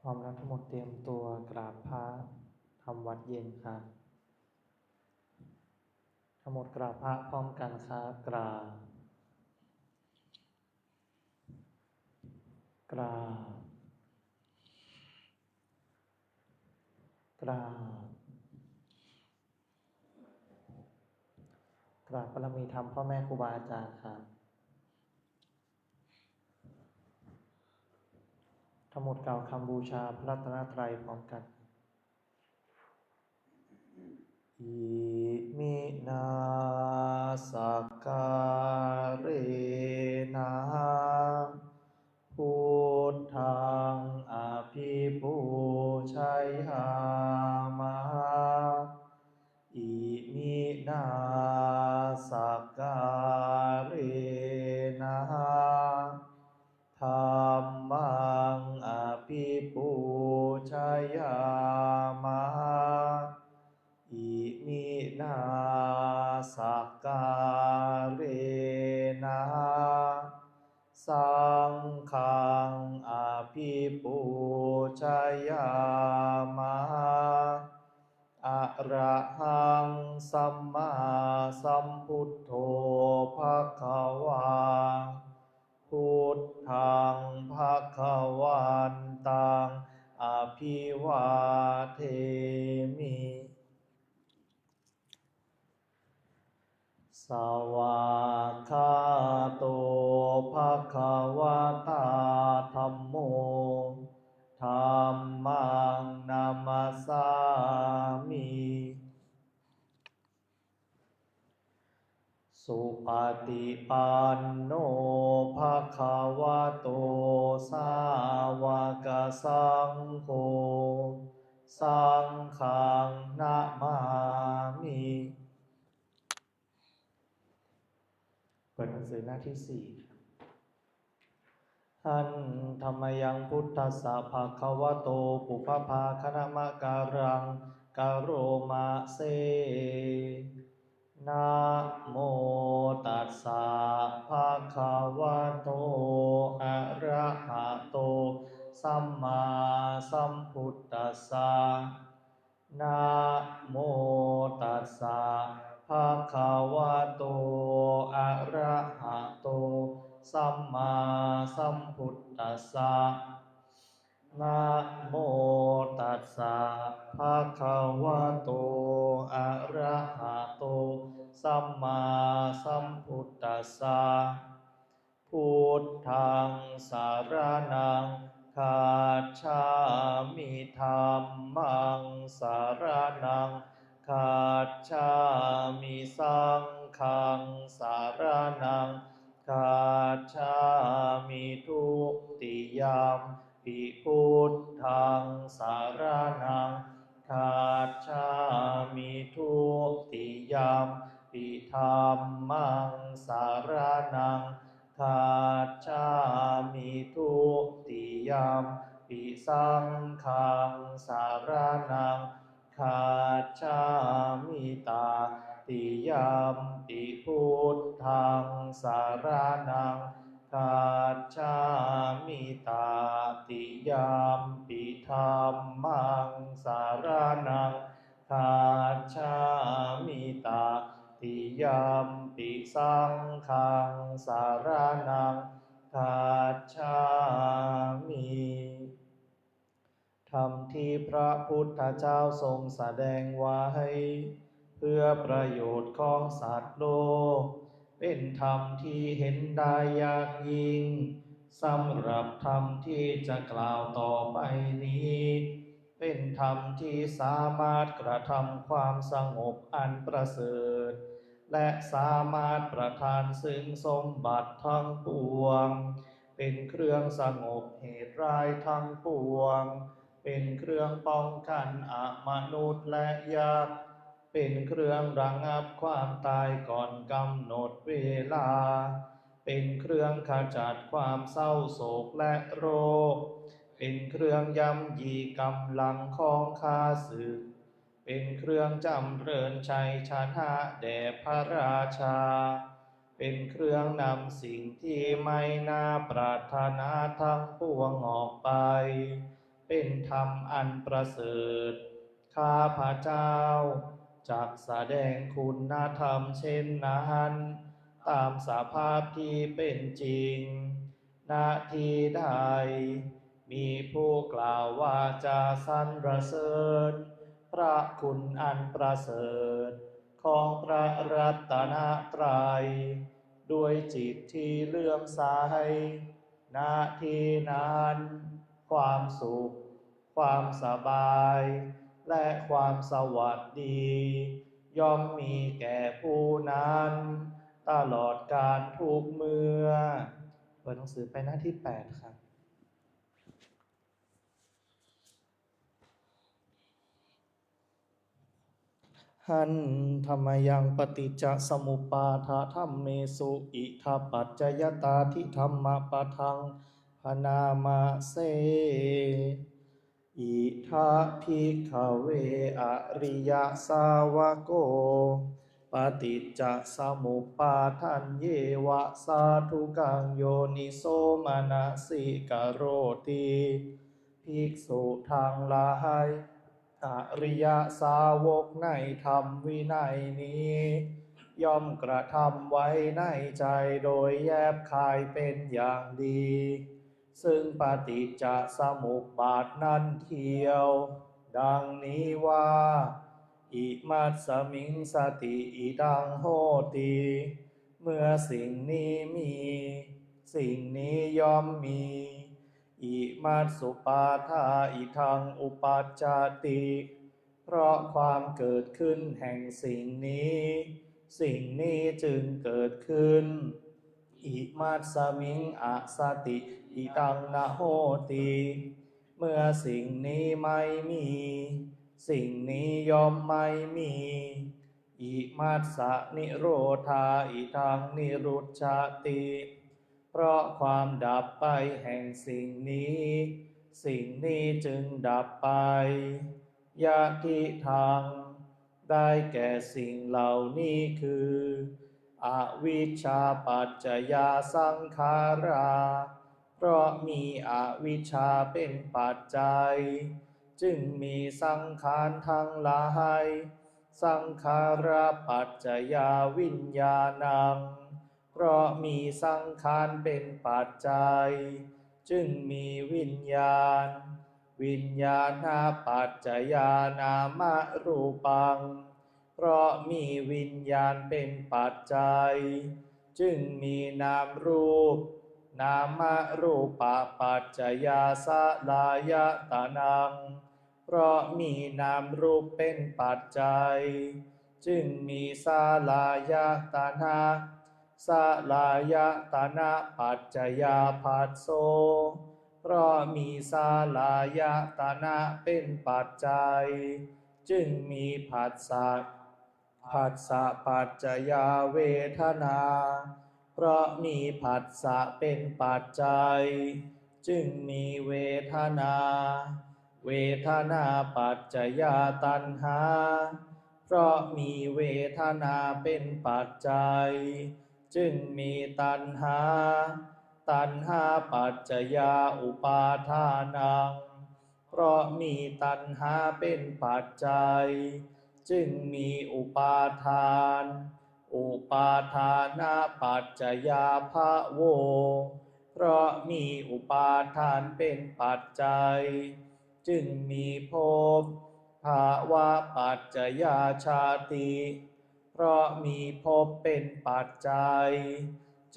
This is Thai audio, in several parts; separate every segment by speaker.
Speaker 1: พร้อมแล้วทั้งหมดเตรียมตัวกราบพระทำวัดเย็นครับทั้งหมดกราบพระพร้อมกันครับกราบกราบกราบกราบบารมีธรรมพ่อแม่ครูบาอาจารย์ครับทั้งหมดกล่าวคำบูชาพระรัตนตรัยพร้อมกันอิมินาสการะนะพุทธังอภิปูชยามะอิมินาสการะนะธัมมังอภิปูชยามะอิมินาสการะนะสังฆังอภิปูชยามะอะระหังสัมมาสัมพุทโธภคะวาพุทธังภคะวันตังอภิวาเทมิสวากขาโตภควตาธัมโมธัมมังนามัสสามิสุปฏิปันโนภควโตสาวกสังโฆสังฆังนะมามิเปิดหนังสือหน้าที่4หันธรรมยังพุทธัสสะภะคะวะโตปุพพาคณมะการังกโรมาเซนะโมตัสสะภะคะวะโตอะระหะโตสัมมาสัมพุทธัสสะนะโมตัสสะภะคะวะโตอะระหะโตสัมมาสัมพุทธัสสะนะโมตัสสะภะคะวะโตอะระหะโตสัมมาสัมพุทธัสสะพุทธังสารนังคัจฉามิธัมมังสารนังคัจฉามิสังฆังสารนังคัจฉามิทุติยมปิพุทธังสารนังคัจฉามิทุติยมปิธัมมังสารนังคัจฉามิทุติยมปิสังฆังสารนังคัจฉามิตาติยมปิพุทธังสารนังคัจฉามิตาติยมปิธัมมังสารนังคัจฉามิตาติยมปิสังฆังสารนังคัจฉามิธรรมที่พระพุทธเจ้าทรงแสดงไว้เพื่อประโยชน์ของสัตว์โลกเป็นธรรมที่เห็นได้ยากยิ่งสำหรับธรรมที่จะกล่าวต่อไปนี้เป็นธรรมที่สามารถกระทำความสงบอันประเสริฐและสามารถประทานซึ่งสมบัติทั้งปวงเป็นเครื่องสงบเหตุร้ายทั้งปวงเป็นเครื่องป้องกันอมนุษย์และยักษ์เป็นเครื่องระงับความตายก่อนกำหนดเวลาเป็นเครื่องขจัดความเศร้าโศกและโรคเป็นเครื่องย่ำยีกำลังของข้าศึกเป็นเครื่องจำเริญชัยชนะแด่พระราชาเป็นเครื่องนำสิ่งที่ไม่น่าปรารถนาทั้งปวงออกไป เป็นธรรมอันประเสริฐข้าพระเจ้าจักแสดงคุณธรรมเช่นนั้นตามสภาพที่เป็นจริงณที่ใดมีผู้กล่าวว่าจะสรรเสริญพระคุณอันประเสริฐของพระรัตนตรัยด้วยจิตที่เลื่อมใสณที่นั้นความสุขความสบายและความสวัสดีย่อมมีแก่ผู้นั้นตลอดกาลทุกเมื่อเปิดหนังสือไปหน้าที่8ครับหันธรรมยังปฏิจจสมุปบาทธัมเมสุอิทัปปัจจยตาทิธัมมปะทังพนามาเสอิทัภิกขเวอริยสาวโกปฏิจจสมุปบาทันเยวะสาธุกังโยนิโสมนสิกโรติภิกษุทั้งหลายอริยสาวกในธรรมวินัยนี้ย่อมกระทำไว้ในใจโดยแยบคายเป็นอย่างดีซึ่งปฏิจจสมุปบาทนั้นเทียวดังนี้ว่าอิมัสสมิงสติอิดังโหติเมื่อสิ่งนี้มีสิ่งนี้ย่อมมีอิมัสสุปาทาอิทังอุปัจจติเพราะความเกิดขึ้นแห่งสิ่งนี้สิ่งนี้จึงเกิดขึ้นอิมัสสมิงอสติอิตังนะโหติเมื่อสิ่งนี้ไม่มีสิ่งนี้ย่อมไม่มีอิมัสสะนิโรธาอิทังนิรุจฉติเพราะความดับไปแห่งสิ่งนี้สิ่งนี้จึงดับไปยะทิทังได้แก่สิ่งเหล่านี้คืออวิชชาปัจจยาสังขาราเพราะมีอวิชชาเป็นปัจจัยจึงมีสังขารทั้งหลายสังขาราปัจจยาวิญญาณังเพราะมีสังขารเป็นปัจจัยจึงมีวิญญาณวิญญาณปัจจยานามรูปังเพราะมีวิญญาณเป็นปัจจัยจึงมีนามรูปนามรูปปัจจยาสลายตนังเพราะมีนามรูปเป็นปัจจัยจึงมีสลายตนะสลายตนะปัจจยาภัสโสเพราะมีสลายตนะเป็นปัจจัยจึงมีผัสสะผัสสะปัจจยาเวทนาเพราะมีผัสสะเป็นปัจจัยจึงมีเวทนาเวทนาปัจจยาตัณหาเพราะมีเวทนาเป็นปัจจัยจึงมีตัณหาตัณหาปัจจยาอุปาทานังเพราะมีตัณหาเป็นปัจจัยจึงมีอุปาทานอุปาทานาปัจจยาภโวเพราะมีอุปาทานเป็นปัจจัยจึงมีภพภาวะปัจจยาชาติเพราะมีภพเป็นปัจจัย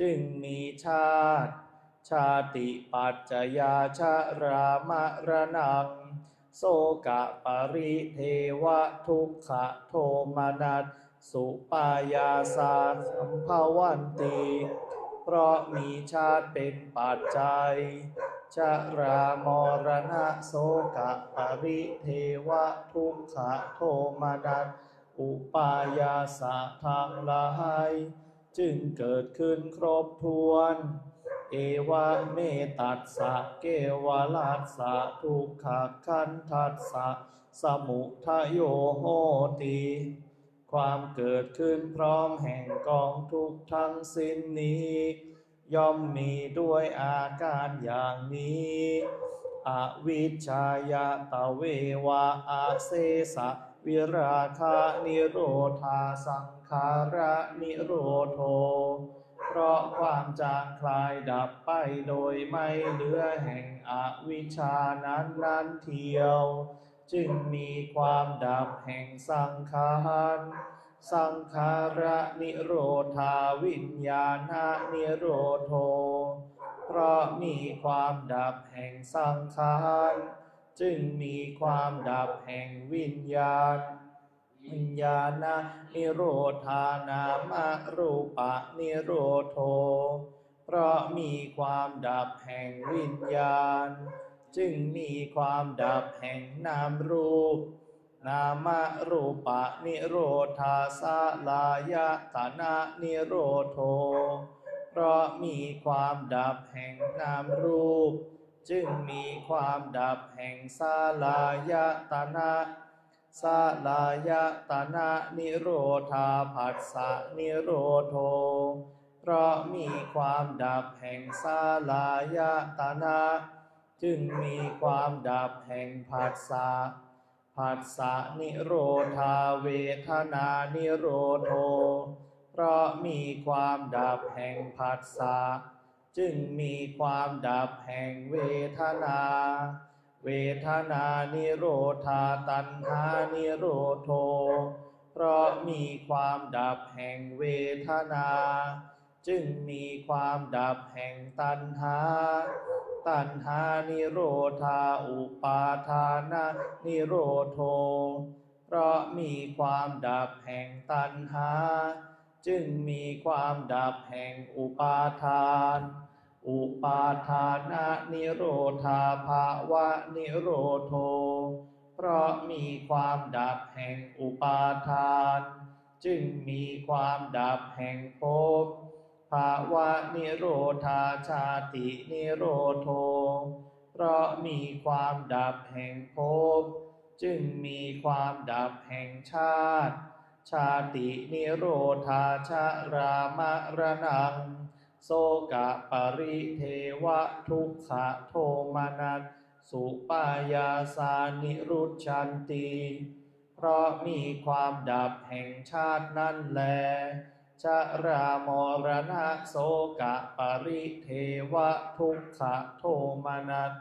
Speaker 1: จึงมีชาติชาติปัจจยาชรามรณังโสกะปริเทวะทุกขโทมนัสสุปายาสาสัมภวันติเพราะมีชาติเป็นปัจจัยชรามรณะโสกะปริเทวะทุกขโทมนัสอุปายาสะทั้งหลายจึงเกิดขึ้นครบถ้วนเอวะเมตัสสะเกวลัสสะทุกขขันธัสสะสมุทัยโยโหติความเกิดขึ้นพร้อมแห่งกองทุกข์ทั้งสิ้นนี้ย่อมมีด้วยอาการอย่างนี้ อวิชชายตเววะอาเสสะวิราคะนิโรธาสังขาระนิโรโทเพราะความจางคลายดับไปโดยไม่เหลือแห่งอวิชชานั้นเทียวจึงมีความดับแห่งสังขารสังขาระนิโรธาวิญญาณนิโรโทเพราะมีความดับแห่งสังขารจึงมีความดับแห่งวิญญาณนิโรธานามรูปะนิโรโทเพราะมีความดับแห่งวิญญาณจึงมีความดับแห่งนามรูปนามรูปะนิโรธาสลายตนะนิโรโทเพราะมีความดับแห่งนามรูปจึงมีความดับแห่งสลายตนะสลายตนะนิโรธาผัสสะนิโรโทเพราะมีความดับแห่งสลายตนะจึงมีความดับแห่งผัสสะนิโรธาเวทนานิโรโทเพราะมีความดับแห่งผัสสะจึงมีความดับแห่งเวทนานิโรธาตัณหานิโรโทเพราะมีความดับแห่งเวทนาจึงมีความดับแห่งตัณหานิโรธาอุปาทานนิโรโทเพราะมีความดับแห่งตัณหาจึงมีความดับแห่งอุปาทานนิโรธาภาวะนิโรโทเพราะมีความดับแห่งอุปาทานจึงมีความดับแห่งภพภาวะนิโรธาชาตินิโรโทเพราะมีความดับแห่งภพจึงมีความดับแห่งชาตินิโรธาชรามรณังโสกะปริเทวะทุกขโทมนัสสุปายาสานิรุชชันติเพราะมีความดับแห่งชาตินั่นแลชรามรณะโสกะปริเทวะทุกขโทมนัส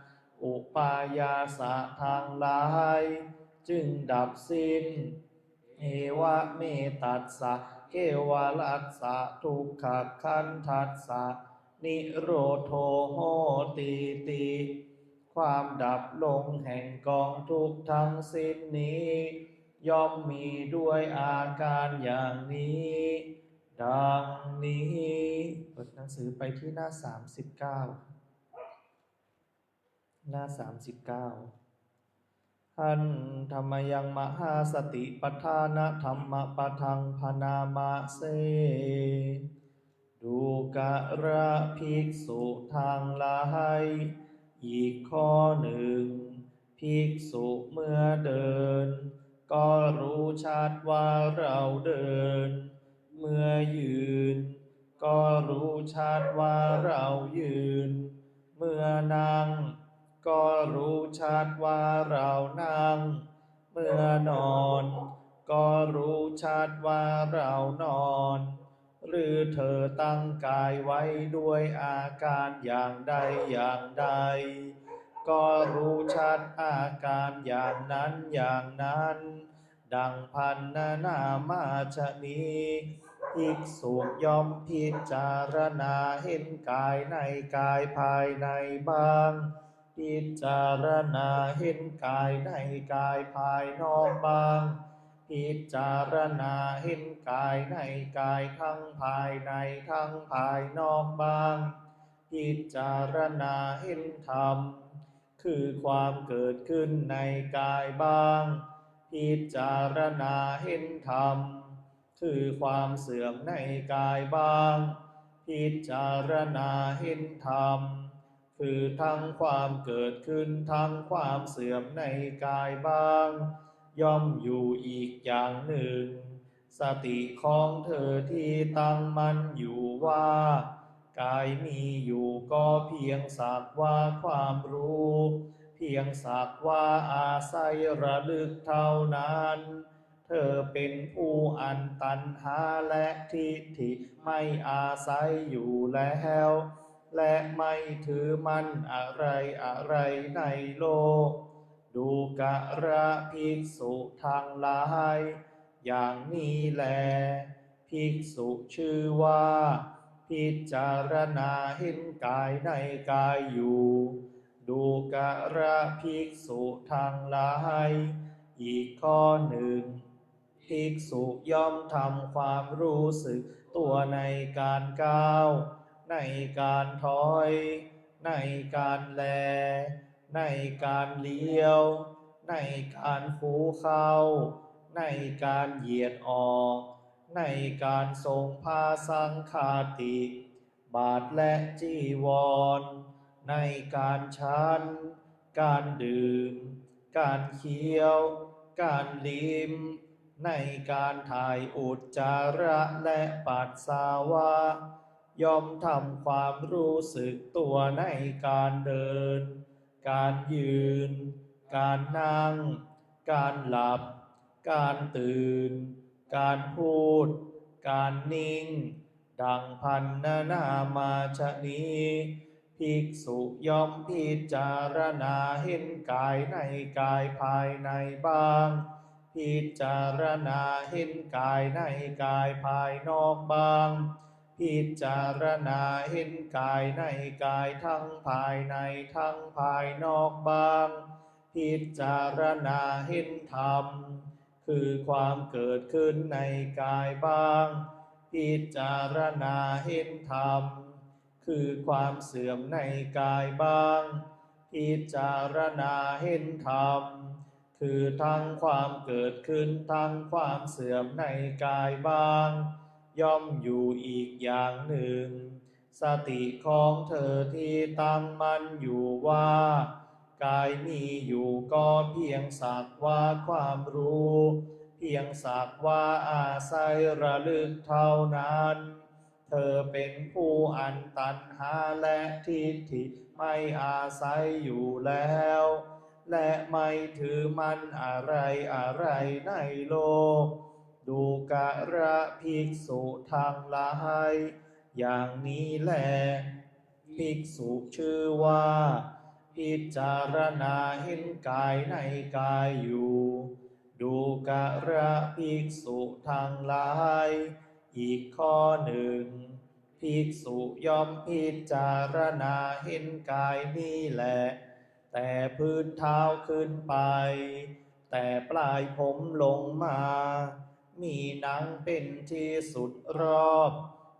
Speaker 1: อุปายาสะทางหลายจึงดับสิ้นเอวะเมตัสสะเกวลัสสะทุกขคันทัสสะนิโรโทโหติความดับลงแห่งกองทุกข์ทั้งสิ้นนี้ย่อมมีด้วยอาการอย่างนี้ดังนี้เปิดหนังสือไปที่หน้า39หน้า39หันธรรมยังมหาสติปัฏฐานธรรมปทังพนามะเสดูกะระภิกษุทางหลายอีกข้อหนึ่งภิกษุเมื่อเดินก็รู้ชัดว่าเราเดินเมื่อยืนก็รู้ชัดว่าเรายืนเมื่อนั่งก็รู้ชัดว่าเรานั่งเมื่อนอนก็รู้ชัดว่าเรานอนหรือเธอตั้งกายไว้ด้วยอาการอย่างใดอย่างใดก็รู้ชัดอาการอย่างนั้นดังพันนามาชนีภิกษุย่อมพิจารณาเห็นกายในกายภายในบ้างพิจารณาเห็นกายในกายภายนอกบ้างพิจารณาเห็นกายในกายทั้งภายในทั้งภายนอกบ้างพิจารณาเห็นธรรมคือความเกิดขึ้นในกายบ้างพิจารณาเห็นธรรมคือความเสื่อมในกายบ้างพิจารณาเห็นธรรมคือทั้งความเกิดขึ้นทั้งความเสื่อมในกายบ้างย่อมอยู่อีกอย่างหนึ่งสติของเธอที่ตั้งมั่นอยู่ว่ากายมีอยู่ก็เพียงสักว่าความรู้เพี พียงสักว่าอาศัยระลึกเท่านั้นเธอเป็นผู้อันตัณหาและทิฏฐิไม่อาศัยอยู่แล้วและไม่ถือมั่นอะไรอะไรในโลกดูกระภิกษุทั้งหลายอย่างนี้แลภิกษุชื่อว่าพิจารณาเห็นกายในกายอยู่ดูกระภิกษุทั้งหลายอีกข้อหนึ่งภิกษุย่อมทำความรู้สึกตัวในการก้าวในการถอยในการแลในการเลี้ยวในการคูเข้าในการเหยียดออกในการทรงผ้าสังฆาติบาทและจีวรในการฉันการดื่มการเคี้ยวการลิ้มในการถ่ายอุจจาระและปัสสาวะย่อมทำความรู้สึกตัวในการเดินการยืนการนั่งการหลับการตื่นการพูดการนิ่งดังพันนามาชนี้ภิกษุย่อมพิจารณาเห็นกายในกายภายในบ้างพิจารณาเห็นกายในกายภายนอกบ้างพิจารณาเห็นกายในกายทั้งภายในทั้งภายนอกบ้างพิจารณาเห็นธรรมคือความเกิดขึ้นในกายบ้างพิจารณาเห็นธรรมคือความเสื่อมในกายบ้างพิจารณาเห็นธรรมคือทั้งความเกิดขึ้นทั้งความเสื่อมในกายบ้างย่อมอยู่อีกอย่างหนึ่งสติของเธอที่ตั้งมั่นอยู่ว่ากายมีอยู่ก็เพียงสักว่าความรู้เพียงสักว่าอาศัยระลึกเท่านั้นเธอเป็นผู้อันตัณหาและทิฏฐิไม่อาศัยอยู่แล้วและไม่ถือมั่นอะไรอะไรในโลกดูกระภิกษุทั้งหลายอย่างนี้แลภิกษุชื่อว่าพิจารณาเห็นกายในกายอยู่ดูกระภิกษุทั้งหลายอีกข้อหนึ่งภิกษุย่อมพิจารณาเห็นกายนี้แหละแต่พื้นเท้าขึ้นไปแต่ปลายผมลงมามีหนังเป็นที่สุดรอบ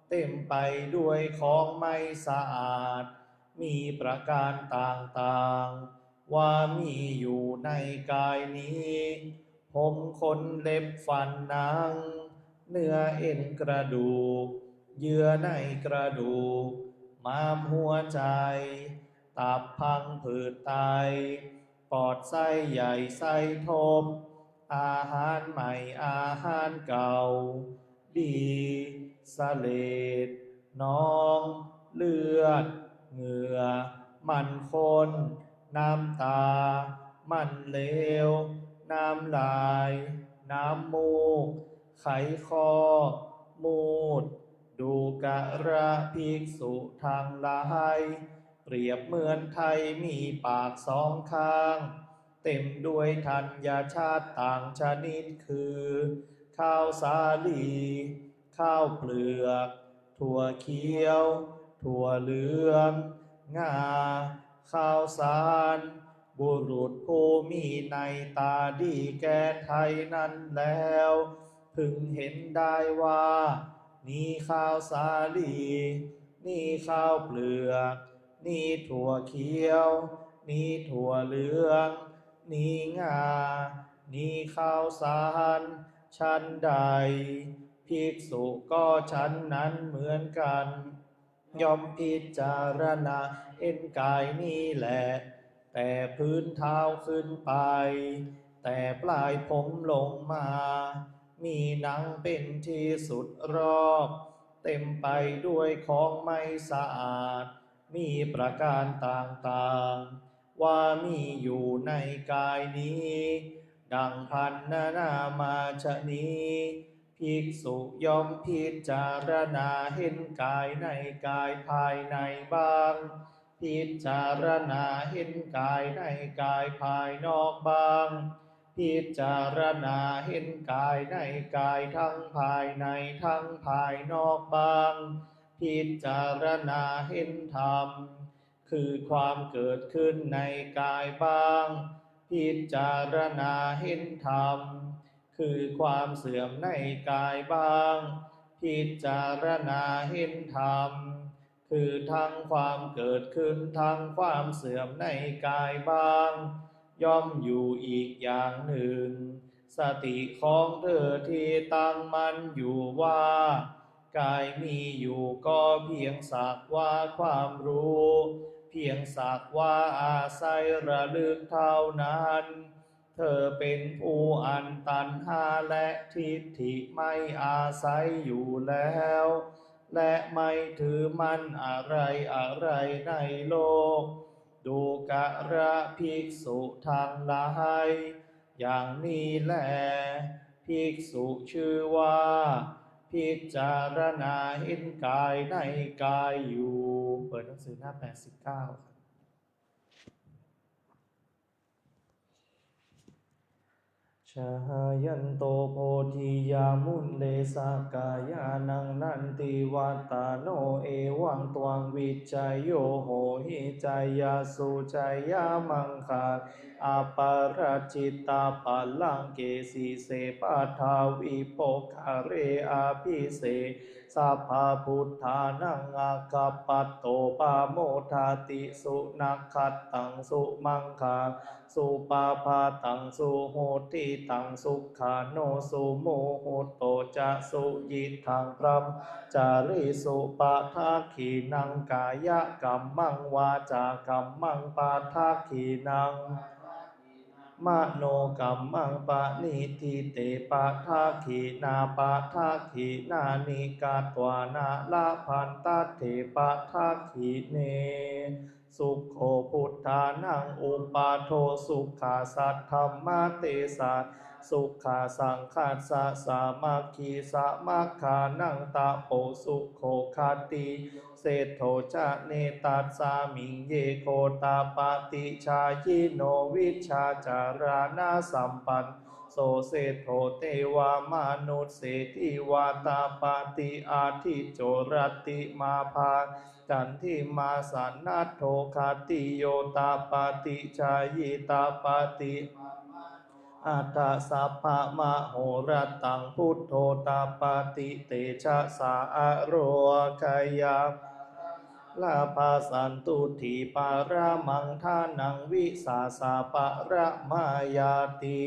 Speaker 1: เต็มไปด้วยของไม่สะอาดมีประการต่างๆว่ามีอยู่ในกายนี้ผมขนเล็บฟันหนังเนื้อเอ็นกระดูกเยื่อในกระดูกม้ามหัวใจตับพังผืดไตปอดไส้ใหญ่ไส้ทบอาหารใหม่อาหารเก่าดีสะเลดน้องเลือดเหงื่อมันข้นน้ำตามันเลวน้ำลายน้ำมูกไขข้อมูดดูกระภิกษุทั้งหลายเปรียบเหมือนไทยมีปากสองข้างเต็มด้วยธัญชาติต่างชนิดคือข้าวสาลีข้าวเปลือกถั่วเขียวถั่วเหลืองงาข้าวสารบุรุษผู้มีในตาดีแก่ไทยนั้นแล้วพึงเห็นได้ว่านี่ข้าวสาลีนี่ข้าวเปลือกนี่ถั่วเขียวนี่ถั่วเหลืองนี่งานี่ข้าวสารชั้นใดภิกษุก็ชั้นนั้นเหมือนกันย่อมพิจารณาเห็นกายนี้แหละแต่พื้นเท้าขึ้นไปแต่ปลายผมลงมามีหนังเป็นที่สุดรอบเต็มไปด้วยของไม่สะอาดมีประการต่าง ว่ามีอยู่ในกายนี้ดังพันนามาชนี้ภิกษุย่อมพิจารณาเห็นกายในกายภายในบ้างพิจารณาเห็นกายในกายภายนอกบ้างพิจารณาเห็นกายในกายทั้งภายในทั้งภายนอกบ้างพิจารณาเห็นธรรมคือความเกิดขึ้นในกายบ้างพิจารณาเห็นธรรมคือความเสื่อมในกายบ้างพิจารณาเห็นธรรมคือทั้งความเกิดขึ้นทั้งความเสื่อมในกายบ้างย่อมอยู่อีกอย่างหนึ่งสติของเธอที่ตั้งมั่นอยู่ว่ากายมีอยู่ก็เพียงสักว่าความรู้เพียงสักว่าอาศัยระลึกเท่านั้นเธอเป็นผู้อันตัณหาและทิฏฐิไม่อาศัยอยู่แล้วและไม่ถือมั่นอะไรอะไรในโลกดูกระภิกษุทั้งหลายอย่างนี้แลภิกษุชื่อว่าพิจารณาเห็นกายในกายอยู่เปิดหนังสือหน้า89ชายันโตโพธิยามุนเลสากายานังนันติวัตตาโนเอวังตวังวิจัยโยโหหิจายาสุจายามังคาอาปาราจิตตาปัลลังเกสีเสปัทาวิปกาเรอาภิเสสัพพพุทธานังอาคัปปัตโตปาโมทาติสุนักขัตตังสุมังคาสุปาพาตังสุโหติตังสุขาโนสุโมโหโตจะสุยิทังพรัมจาริสุปะทาขีนังกายกัมมังวาจากัมมังปาทาขีนังมโนกัมมังปะนิทิเตปะทาขีนาปะทาขีนานิกาตวานาลาพันตเถปะทาขีเนสุขโขพุทธานังอุปาโทสุขาสัทธัมมาเตสัตสุขาสังฆัสสะสามัคคีสามัคคานังตะโปสุโขคาติเศธโธจะเนตัสสามิงเยโคตาปติชายิโนวิชาจารานาสัมปันโสเศธโธเทวามนุษย์เศธิวาตาปติอาทิโจรติมาภาจันทิมาสันนัตโธคาติโยตาปติชายิตาปติอัตตสัพพะมะโหรตังพุทโธตาปติเตชะสาอโรคายาลาภาสันตุถีปารามังทานังวิสาสาปะระมายาติ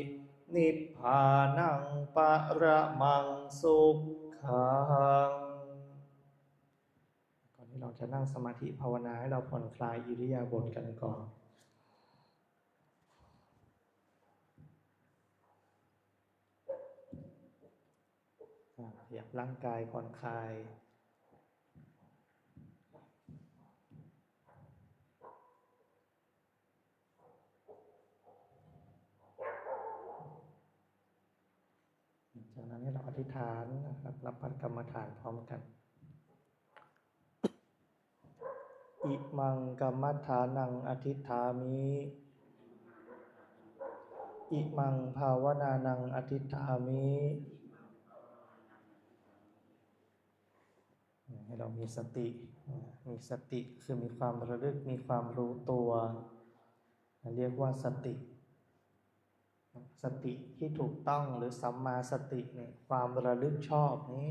Speaker 1: นิพพานังปะระมังสุขังก่อนที่เราจะนั่งสมาธิภาวนาให้เราผ่อนคลายอิริยาบถกันก่อนขยับร่างกายผ่อนคลายจากนั้นให้เราอธิษฐานนะครับรับพัฒกรรมฐานพร้อมกันอิมังกัมมัฏฐานังอธิษฐามิอิมังภาวนานังอธิษฐามิให้เรามีสติคือมีความระลึกมีความรู้ตัวเรียกว่าสติที่ถูกต้องหรือสัมมาสติเนี่ยความระลึกชอบนี้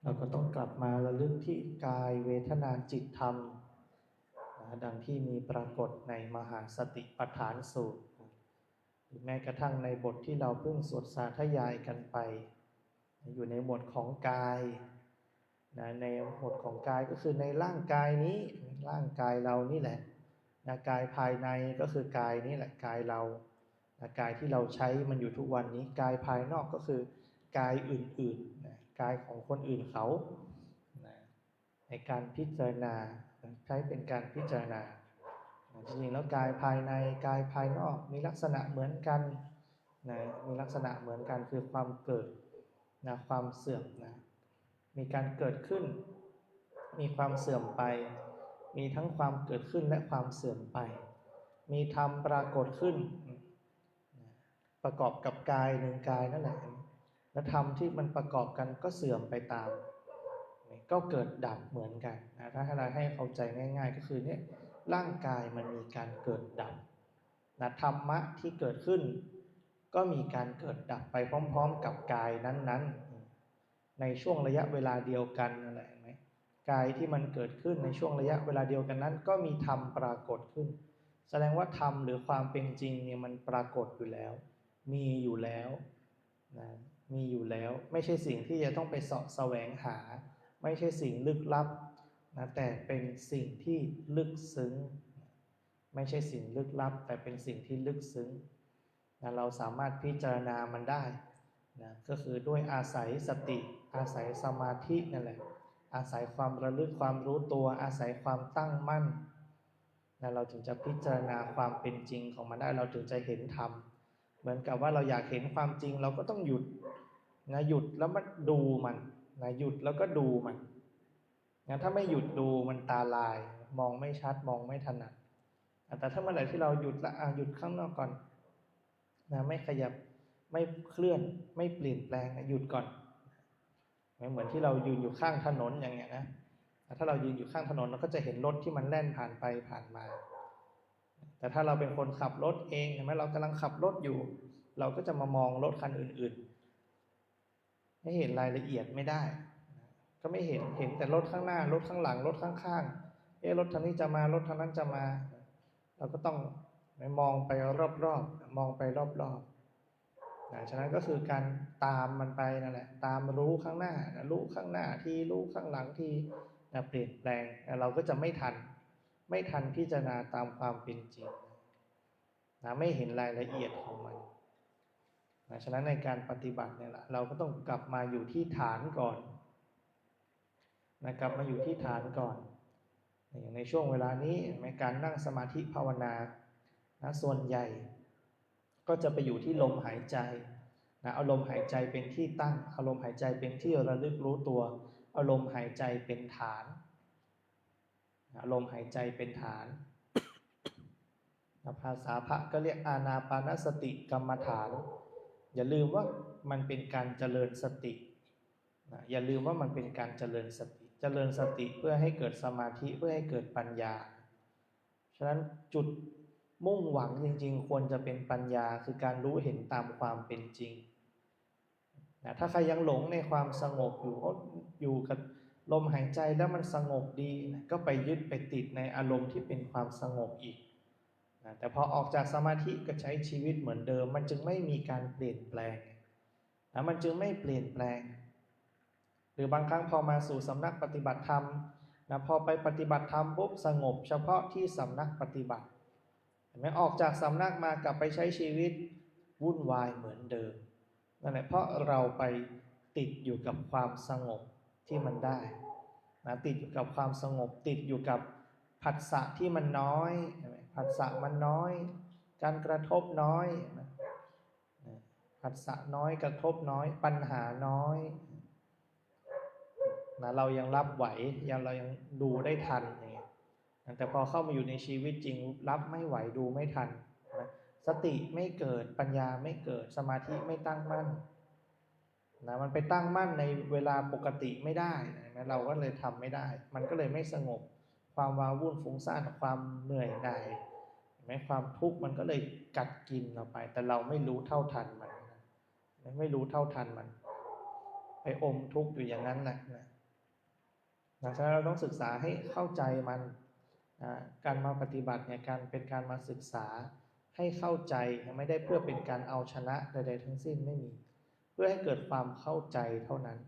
Speaker 1: เราก็ต้องกลับมาระลึกที่กายเวทนาจิตธรรมดังที่มีปรากฏในมหาสติปัฏฐานสูตรหรือแม้กระทั่งในบทที่เราเพิ่งสวดสาธยายกันไปอยู่ในหมวดของกายในหมวดของกายก็คือในร่างกายนี้ร่างกายเรานี่แหละกายภายในก็คือกายนี้แหละกายเรากายที่เราใช้มันอยู่ทุกวันนี้กายภายนอกก็คือกายอื่นๆกายของคนอื่นเขาในการพิจารณา ใช้เป็นการพิจารณาจริงๆแล้วกายภายในกายภายนอกมีลักษณะเหมือนกันนะมีลักษณะเหมือนกันคือความเกิดนะความเสื่อมนะมีการเกิดขึ้นมีความเสื่อมไปมีทั้งความเกิดขึ้นและความเสื่อมไปมีธรรมปรากฏขึ้นประกอบกับกายหนึ่งกายนั่นแหละและธรรมที่มันประกอบกันก็เสื่อมไปตามก็เกิดดับเหมือนกันนะถ้าเราให้เข้าใจง่ายๆก็คือเนี่ยร่างกายมันมีการเกิดดับนะธรรมะที่เกิดขึ้นก็มีการเกิดดับไปพร้อมๆกับกายนั้นๆในช่วงระยะเวลาเดียวกันนั่นแหละเห็นไหมกายที่มันเกิดขึ้นในช่วงระยะเวลาเดียวกันนั้นก็มีธรรมปรากฏขึ้นแสดงว่าธรรมหรือความเป็นจริงเนี่ยมันปรากฏอยู่แล้วมีอยู่แล้วนะมีอยู่แล้วไม่ใช่สิ่งที่จะต้องไปเสาะแสวงหาไม่ใช่สิ่งลึกลับนะแต่เป็นสิ่งที่ลึกซึ้งไม่ใช่สิ่งลึกลับแต่เป็นสิ่งที่ลึกซึ้งนะเราสามารถพิจารณามันได้นะก็คือด้วยอาศัยสติอาศัยสมาธินั่นแหละอาศัยความระลึกความรู้ตัวอาศัยความตั้งมั่นนะเราถึงจะพิจารณาความเป็นจริงของมันได้เราถึงจะเห็นธรรมเหมือนกับว่าเราอยากเห็นความจริงเราก็ต้องหยุดนะหยุดแล้วมันดูมันนะหยุดแล้วก็ดูมันนะถ้าไม่หยุดดูมันตาลายมองไม่ชัดมองไม่ถนัดแต่ถ้าเมื่อไหร่ที่เราหยุดละหยุดข้างนอกก่อนนะไม่ขยับไม่เคลื่อนไม่เปลี่ยนแปลงหยุดก่อนเหมือนที่เรายืนอยู่ข้างถนนอย่างเงี้ยนะถ้าเรายืนอยู่ข้างถนนเราก็จะเห็นรถที่มันแล่นผ่านไปผ่านมาแต่ถ้าเราเป็นคนขับรถเองเห็นไหมเรากำลังขับรถอยู่เราก็จะมามองรถคันอื่นๆไม่เห็นรายละเอียดไม่ได้ก็ไม่เห็นแต่รถข้างหน้ารถข้างหลังรถข้างๆรถทางนี้จะมารถทางนั้นจะมาเราก็ต้องมองไปรอบๆมองไปรอบๆฉะนั้นก็คือการตามมันไปนั่นแหละตามรู้ข้างหน้ารู้ข้างหน้าทีรู้ข้างหลังทีเปลี่ยนแปลงเราก็จะไม่ทันพิจารณาตามความเป็นจริงไม่เห็นรายละเอียดของมันฉะนั้นในการปฏิบัติเนี่ยแหละเราก็ต้องกลับมาอยู่ที่ฐานก่อนกลับมาอยู่ที่ฐานก่อนอย่างในช่วงเวลานี้ในการนั่งสมาธิภาวนาส่วนใหญ่ก็จะไปอยู่ที่ลมหายใจเอาลมหายใจเป็นที่ตั้งเอาลมหายใจเป็นที่ระลึกรู้ตัวเอาลมหายใจเป็นฐานลมหายใจเป็นฐานภาษาพระก็เรียกอานาปานสติกรรมฐานอย่าลืมว่ามันเป็นการเจริญสติอย่าลืมว่ามันเป็นการเจริญสติเพื่อให้เกิดสมาธิเพื่อให้เกิดปัญญาฉะนั้นจุดมุ่งหวังจริงๆควรจะเป็นปัญญาคือการรู้เห็นตามความเป็นจริงถ้าใครยังหลงในความสงบอยู่กับลมหายใจแล้วมันสงบดีก็ไปยึดไปติดในอารมณ์ที่เป็นความสงบอีกแต่พอออกจากสมาธิก็ใช้ชีวิตเหมือนเดิมมันจึงไม่มีการเปลี่ยนแปลงมันจึงไม่เปลี่ยนแปลงหรือบางครั้งพอมาสู่สำนักปฏิบัติธรรมพอไปปฏิบัติธรรมปุ๊บสงบเฉพาะที่สำนักปฏิบัติไม่ออกจากสำนักมากลับไปใช้ชีวิตวุ่นวายเหมือนเดิมนั่นแหละเพราะเราไปติดอยู่กับความสงบที่มันได้ติดอยู่กับความสงบติดอยู่กับผัสสะที่มันน้อยผัสสะมันน้อยการกระทบน้อยผัสสะน้อยกระทบน้อยปัญหาน้อยเรายังรับไหวเรายังดูได้ทันอย่างเงี้ยแต่พอเข้ามาอยู่ในชีวิตจริงรับไม่ไหวดูไม่ทันสติไม่เกิดปัญญาไม่เกิดสมาธิไม่ตั้งมั่นมันไปตั้งมั่นในเวลาปกติไม่ได้เราก็เลยทำไม่ได้มันก็เลยไม่สงบความว้าวุ่นฟุ้งซ่านความเหนื่อยหน่ายความทุกข์มันก็เลยกัดกินเราไปแต่เราไม่รู้เท่าทันมันไม่รู้เท่าทันมันไปอมทุกข์อยู่อย่างนั้นแหละฉะนั้นเราต้องศึกษาให้เข้าใจมันการมาปฏิบัติเนี่ยเป็นการมาศึกษาให้เข้าใจไม่ได้เพื่อเป็นการเอาชนะใดๆทั้งสิ้นไม่มีเพื่อให้เกิดความเข้าใจเท่านั้น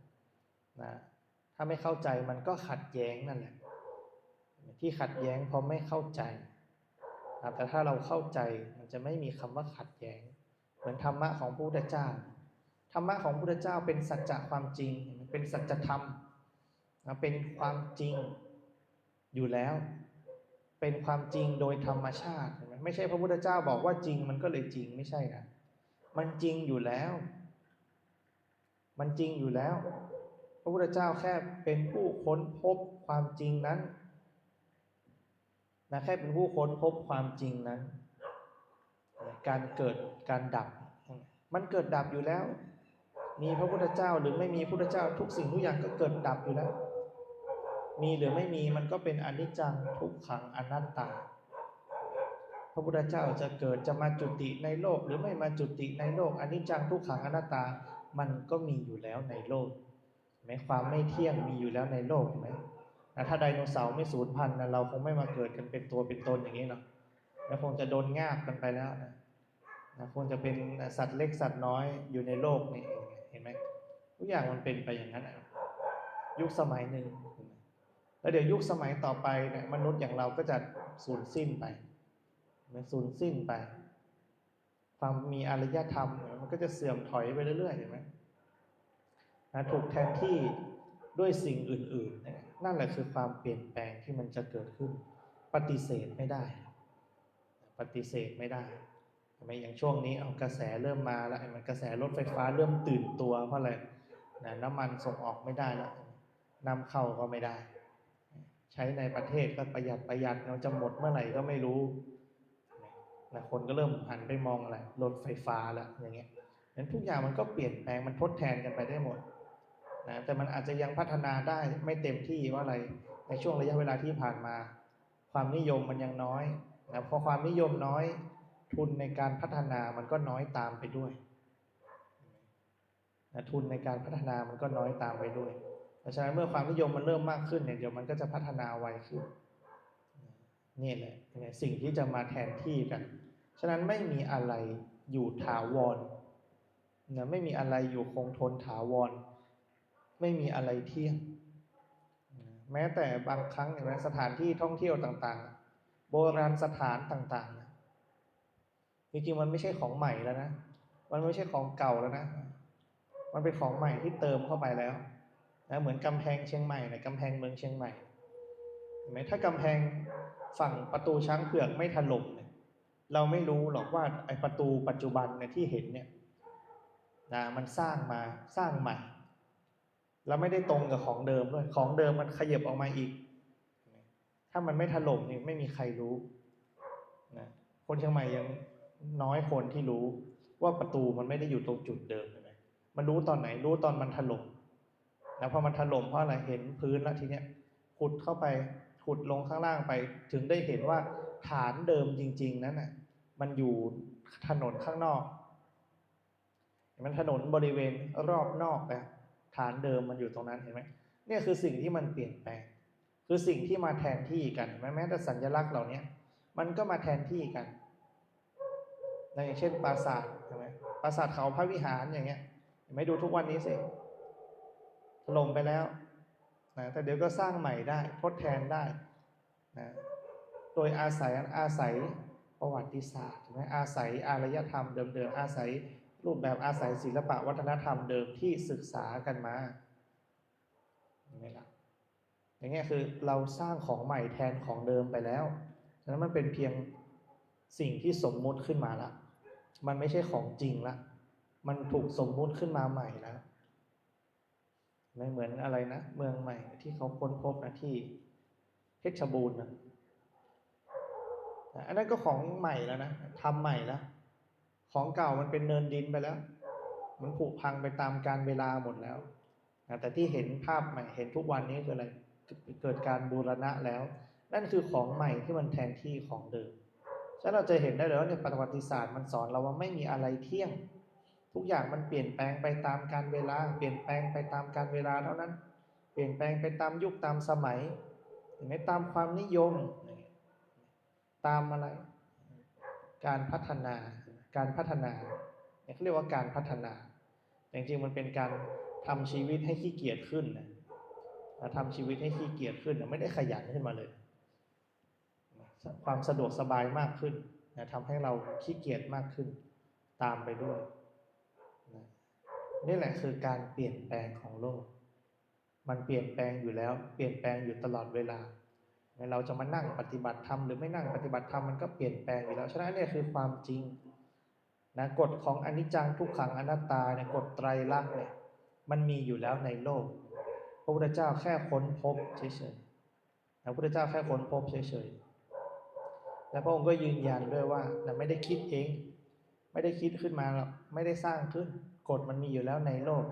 Speaker 1: ถ้าไม่เข้าใจมันก็ขัดแย้งนั่นแหละที่ขัดแย้งเพราะไม่เข้าใจแต่ถ้าเราเข้าใจมันจะไม่มีคำว่าขัดแย้งเหมือนธรรมะของพระพุทธเจ้าธรรมะของพระพุทธเจ้าเป็นสัจจะความจริงเป็นสัจธรรมเป็นความจริง อยู่แล้วเป็นความจริงโดยธรรมชาติไม่ใช่พระพุทธเจ้าบอกว่าจริงมันก็เลยจริงไม่ใช่นะมันจริงอยู่แล้วมันจริงอยู่แล้วพระพุทธเจ้าแค่เป็นผู้ค้นพบความจริงนั้นนะแค่เป็นผู้ค้นพบความจริงนั้นการเกิดการดับมันเกิดดับอยู่แล้วมีพระพุทธเจ้าหรือไม่มีพระพุทธเจ้าทุกสิ่งทุกอย่างก็เกิดดับอยู่แล้วมีหรือไม่มีมันก็เป็นอนิจจังทุกขังอนัตตาพระพุทธเจ้าจะเกิดจะมาจุติในโลกหรือไม่มาจุติในโลกอนิจจังทุกขังอนัตตามันก็มีอยู่แล้วในโลกแม้ความไม่เที่ยงมีอยู่แล้วในโลกไหมถ้าไดโนเสาร์ไม่สูญพันธุ์เราคงไม่มาเกิดกันเป็นตัวเป็นตนอย่างนี้เนาะแล้วคงจะโดนงาบกันไปแล้วนะคงจะเป็นสัตว์เล็กสัตว์น้อยอยู่ในโลกนี่เองเห็นไหมทุกอย่างมันเป็นไปอย่างนั้นยุคสมัยหนึ่งแล้วเดี๋ยวยุคสมัยต่อไปเนี่ยมนุษย์อย่างเราก็จะสูญสิ้นไปมันสูญสิ้นไปความมีอารยธรรมมันก็จะเสื่อมถอยไปเรื่อยๆเห็นไหมถูกแทนที่ด้วยสิ่งอื่นๆนั่นแหละคือความเปลี่ยนแปลงที่มันจะเกิดขึ้นปฏิเสธไม่ได้ปฏิเสธไม่ได้ทำไมอย่างช่วงนี้เอากระแสเริ่มมาแล้วมันกระแสรถไฟฟ้าเริ่มตื่นตัวเพราะอะไรน้ำมันส่งออกไม่ได้แล้วนำเข้าก็ไม่ได้ใช้ในประเทศก็ประหยัดเราจะหมดเมื่อไหร่ก็ไม่รู้นะคนก็เริ่มหันไปมองอะไรรถไฟฟ้าแล้วอย่างเงี้ยนั้นทุกอย่างมันก็เปลี่ยนแปลงมันทดแทนกันไปได้หมดนะแต่มันอาจจะยังพัฒนาได้ไม่เต็มที่ว่าอะไรในช่วงระยะเวลาที่ผ่านมาความนิยมมันยังน้อยนะพอความนิยมน้อยทุนในการพัฒนามันก็น้อยตามไปด้วยนะทุนในการพัฒนามันก็น้อยตามไปด้วยเพราะฉะนั้นเมื่อความนิยมมันเริ่มมากขึ้นเนี่ยเดี๋ยวมันก็จะพัฒนาไวขึ้นนี่แหละสิ่งที่จะมาแทนที่กันฉะนั้นไม่มีอะไรอยู่ถาวรนะไม่มีอะไรอยู่คงทนถาวรไม่มีอะไรเที่ยงแม้แต่บางครั้งอย่างสถานที่ท่องเที่ยวต่างๆโบราณสถานต่างๆจริงๆมันไม่ใช่ของใหม่แล้วนะมันไม่ใช่ของเก่าแล้วนะมันเป็นของใหม่ที่เติมเข้าไปแล้วนะเหมือนกำแพงเชียงใหม่นะกำแพงเมืองเชียงใหม่เห็นไหมถ้ากำแพงฝั่งประตูช้างเผือกไม่ถล่มเนี่ยเราไม่รู้หรอกว่าไอ้ประตูปัจจุบันเนี่ยที่เห็นเนี่ยนะมันสร้างใหม่แล้วไม่ได้ตรงกับของเดิมด้วยของเดิมมันขยับออกมาอีกถ้ามันไม่ถล่มนี่ไม่มีใครรู้นะคนเชียงใหม่ยังน้อยคนที่รู้ว่าประตูมันไม่ได้อยู่ตรงจุดเดิมเลยมันรู้ตอนไหนรู้ตอนมันถล่มนะพอมันถล่มเพราะอะไรเห็นพื้นแล้วทีเนี้ยขุดเข้าไปขุดลงข้างล่างไปถึงได้เห็นว่าฐานเดิมจริงๆนั้นน่ะมันอยู่ถนนข้างนอกมันถนนบริเวณรอบนอกนะฐานเดิมมันอยู่ตรงนั้นเห็นไหมเนี่ยคือสิ่งที่มันเปลี่ยนแปลงคือสิ่งที่มาแทนที่กันแม้แต่สัญลักษณ์เหล่านี้มันก็มาแทนที่กันอย่างเช่นปราสาทใช่ไหมปราสาทเขาพระวิหารอย่างเงี้ยเห็นไหมดูทุกวันนี้สิถล่มไปแล้วนะแต่เดี๋ยวก็สร้างใหม่ได้ทดแทนได้นะโดยอาศัยประวัติศาสตร์ใช่ไหมอาศัยอารยธรรมเดิมๆอาศัยรูปแบบอาศัยศิลปะวัฒนธรรมเดิมที่ศึกษากันมาเห็นไหมล่ะอย่างเงี้ยคือเราสร้างของใหม่แทนของเดิมไปแล้วฉะนั้นมันเป็นเพียงสิ่งที่สมมุติขึ้นมาละมันไม่ใช่ของจริงละมันถูกสมมุติขึ้นมาใหม่แล้วไม่เหมือนอะไรนะเมืองใหม่ที่เขาค้นพบนะที่เพชรบูรณ์นะอันนั้นก็ของใหม่แล้วนะทำใหม่แล้วของเก่ามันเป็นเนินดินไปแล้วมันผุพังไปตามกาลเวลาหมดแล้วแต่ที่เห็นภาพใหม่เห็นทุกวันนี้คืออะไรเกิดการบูรณะแล้วนั่นคือของใหม่ที่มันแทนที่ของเดิมฉะนั้นเราจะเห็นได้เลยว่าในประวัติศาสตร์มันสอนเราว่าไม่มีอะไรเที่ยงทุกอย่างมันเปลี่ยนแปลงไปตามกาลเวลาเปลี่ยนแปลงไปตามกาลเวลาเท่านั้นเปลี่ยนแปลงไปตามยุคตามสมัยเห็นไหมตามความนิยมตามอะไรการพัฒนาเนี่ยเขาเรียกว่าการพัฒนาจริงๆมันเป็นการทำชีวิตให้ขี้เกียจขึ้นนะทำชีวิตให้ขี้เกียจขึ้นไม่ได้ขยันขึ้นมาเลยความสะดวกสบายมากขึ้นทำให้เราขี้เกียจมากขึ้นตามไปด้วยนี่แหละคือการเปลี่ยนแปลงของโลกมันเปลี่ยนแปลงอยู่แล้วเปลี่ยนแปลงอยู่ตลอดเวลา
Speaker 2: เราจะมานั่งปฏิบัติธรรมหรือไม่นั่งปฏิบัติธรรมมันก็เปลี่ยนแปลงอยู่แล้วฉะนั้นเนี่ยคือความจริงนะกฎของอนิจจังทุกขังอนัตตาเนี่ยกฎไตรลักษณ์เนี่ยมันมีอยู่แล้วในโลกพระพุทธเจ้าแค่ค้นพบเฉยๆพระพุทธเจ้าแค่ค้นพบเฉยๆและพระองค์ก็ยืนยันด้วยว่าไม่ได้คิดเองไม่ได้คิดขึ้นมาหรอกไม่ได้สร้างขึ้นกฎมันมีอยู่แล้วในโลก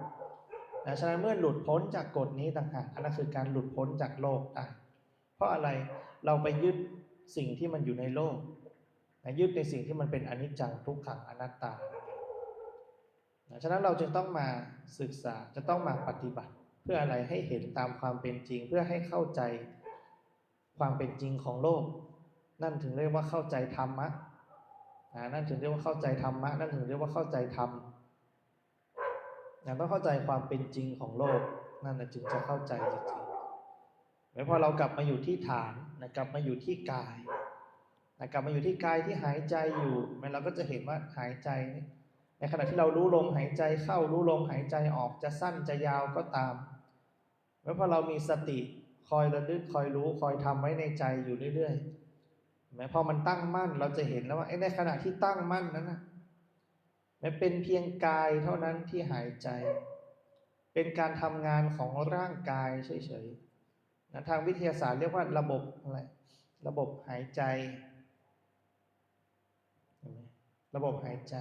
Speaker 2: ฉะนั้นเมื่อหลุดพ้นจากกฎนี้ต่างหากอันนั้นคือการหลุดพ้นจากโลกได้เพราะอะไรเราไปยึดสิ่งที่มันอยู่ในโลกยึดในสิ่งที่มันเป็นอนิจจังทุกขังอนัตตาฉะนั้นเราจึงต้องมาศึกษาจะต้องมาปฏิบัติเพื่ออะไรให้เห็นตามความเป็นจริงเพื่อให้เข้าใจความเป็นจริงของโลกนั่นถึงเรียกว่าเข้าใจธรรมะนั่นถึงเรียกว่าเข้าใจธรรมะนั่นถึงเรียกว่าเข้าใจธรรมต้องเข้าใจความเป็นจริงของโลกนั่นจึงจะเข้าใจจริงๆแล้วพอเรากลับมาอยู่ที่ฐานกลับมาอยู่ที่กายกลับมาอยู่ที่กายที่หายใจอยู่เราก็จะเห็นว่าหายใจในขณะที่เรารู้ลมหายใจเข้ารู้ลมหายใจออกจะสั้นจะยาวก็ตามแล้วพอเรามีสติคอยระลึกคอยรู้คอยทำไว้ในใจอยู่เรื่อยๆพอมันตั้งมั่นเราจะเห็นแล้วว่าในขณะที่ตั้งมั่นนั้นมันเป็นเพียงกายเท่านั้นที่หายใจเป็นการทำงานของร่างกายเฉยๆทางวิทยาศาสตร์เรียกว่าระบบอะไรระบบหายใจระบบหายใจ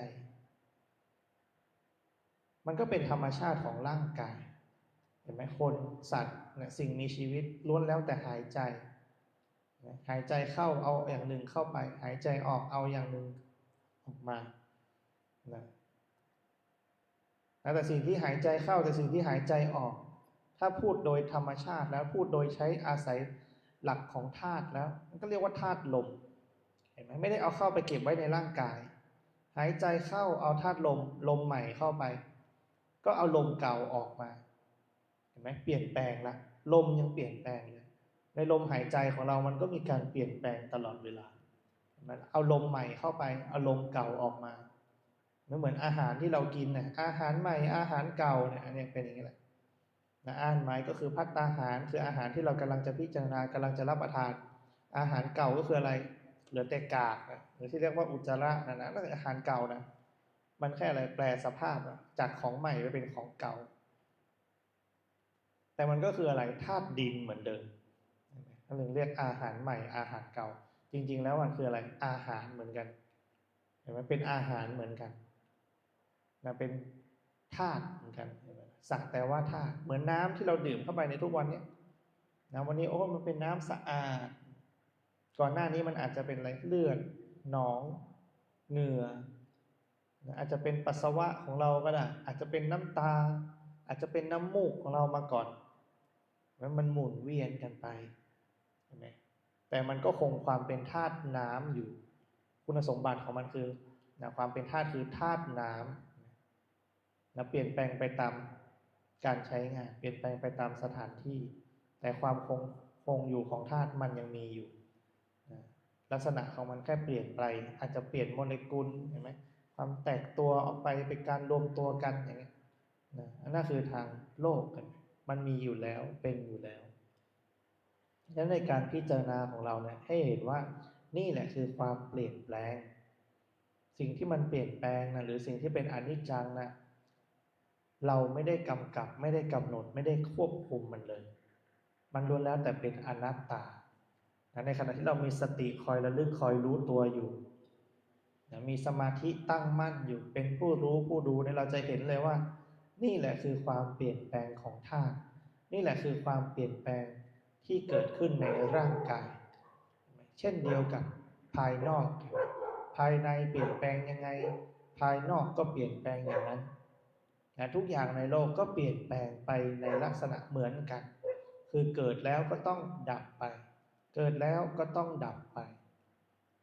Speaker 2: มันก็เป็นธรรมชาติของร่างกายเห็นไหมคนสัตว์สิ่งมีชีวิตล้วนแล้วแต่หายใจหายใจเข้าเอาอย่างหนึ่งเข้าไปหายใจออกเอาอย่างหนึ่งออกมาแต่สิ่งที่หายใจเข้าแต่สิ่งที่หายใจออกถ้าพูดโดยธรรมชาติแล้วพูดโดยใช้อาศัยหลักของธาตุแล้วมันก็เรียกว่าธาตุลมเห็นไหมไม่ได้เอาเข้าไปเก็บไว้ในร่างกายหายใจเข้าเอาธาตุลมใหม่เข้าไปก็เอาลมเก่าออกมาเห็นไหมเปลี่ยนแปลงละลมยังเปลี่ยนแปลงเลยในลมหายใจของเรามันก็มีการเปลี่ยนแปลงตลอดเวลาเอาลมใหม่เข้าไปเอาลมเก่าออกมาไม่เหมือนอาหารที่เรากินเนี่ยอาหารใหม่อาหารเก่าเนี่ยอันนี้เป็นอย่างนี้แหละอาหารใหม่ก็คือภัตตาหารคืออาหารที่เรากำลังจะพิจารณากำลังจะรับประทานอาหารเก่าก็คืออะไรเหลือแต่กากหรือที่เรียกว่าอุจจาระนั่นคืออาหารเก่านะมันแค่อะไรแปลสภาพจากของใหม่ไปเป็นของเก่าแต่มันก็คืออะไรธาตุดินเหมือนเดิมนั่นถึงเรียกอาหารใหม่อาหารเก่าจริงๆแล้วมันคืออะไรอาหารเหมือนกันเห็นไหมเป็นอาหารเหมือนกันเป็นธาตุเหมือนกันสักแต่ว่าธาตุเหมือนน้ำที่เราดื่มเข้าไปในทุกวันนี้วันนี้มันเป็นน้ำสะอาดก่อนหน้านี้มันอาจจะเป็นอะไรเลือดหนองเหงื่ออาจจะเป็นปัสสาวะของเราก็ได้อาจจะเป็นน้ำตาอาจจะเป็นน้ำมูกของเรามาก่อนแล้วมันหมุนเวียนกันไปเห็นไหมแต่มันก็คงความเป็นธาตุน้ำอยู่คุณสมบัติของมันคือความเป็นธาตุคือธาตุน้ำเปลี่ยนแปลงไปตามการใช้งานเปลี่ยนแปลงไปตามสถานที่แต่ความคงอยู่ของธาตุมันยังมีอยู่ลักษณะของมันแค่เปลี่ยนไปอาจจะเปลี่ยนโมเลกุลเห็นไหมความแตกตัวออกไปเป็นการรวมตัวกันอย่างนี้นั่นคือทางโลกกันมันมีอยู่แล้วเป็นอยู่แล้วดังนั้นในการพิจารณาของเราเนี่ยให้เห็นว่านี่แหละคือความเปลี่ยนแปลงสิ่งที่มันเปลี่ยนแปลงหรือสิ่งที่เป็นอนิจจังเราไม่ได้กำกับไม่ได้กำหนดไม่ได้ควบคุมมันเลยมันล้วนแล้วแต่เป็นอนัตตาในขณะที่เรามีสติคอยระลึกคอยรู้ตัวอยู่มีสมาธิตั้งมั่นอยู่เป็นผู้รู้ผู้ดูเราจะเห็นเลยว่านี่แหละคือความเปลี่ยนแปลงของธาตุนี่แหละคือความเปลี่ยนแปลงที่เกิดขึ้นในร่างกายเช่นเดียวกับภายนอกภายในเปลี่ยนแปลงยังไงภายนอกก็เปลี่ยนแปลงอย่างนั้นทุกอย่างในโลกก็เปลี่ยนแปลงไปในลักษณะเหมือนกันคือเกิดแล้วก็ต้องดับไปเกิดแล้วก็ต้องดับไป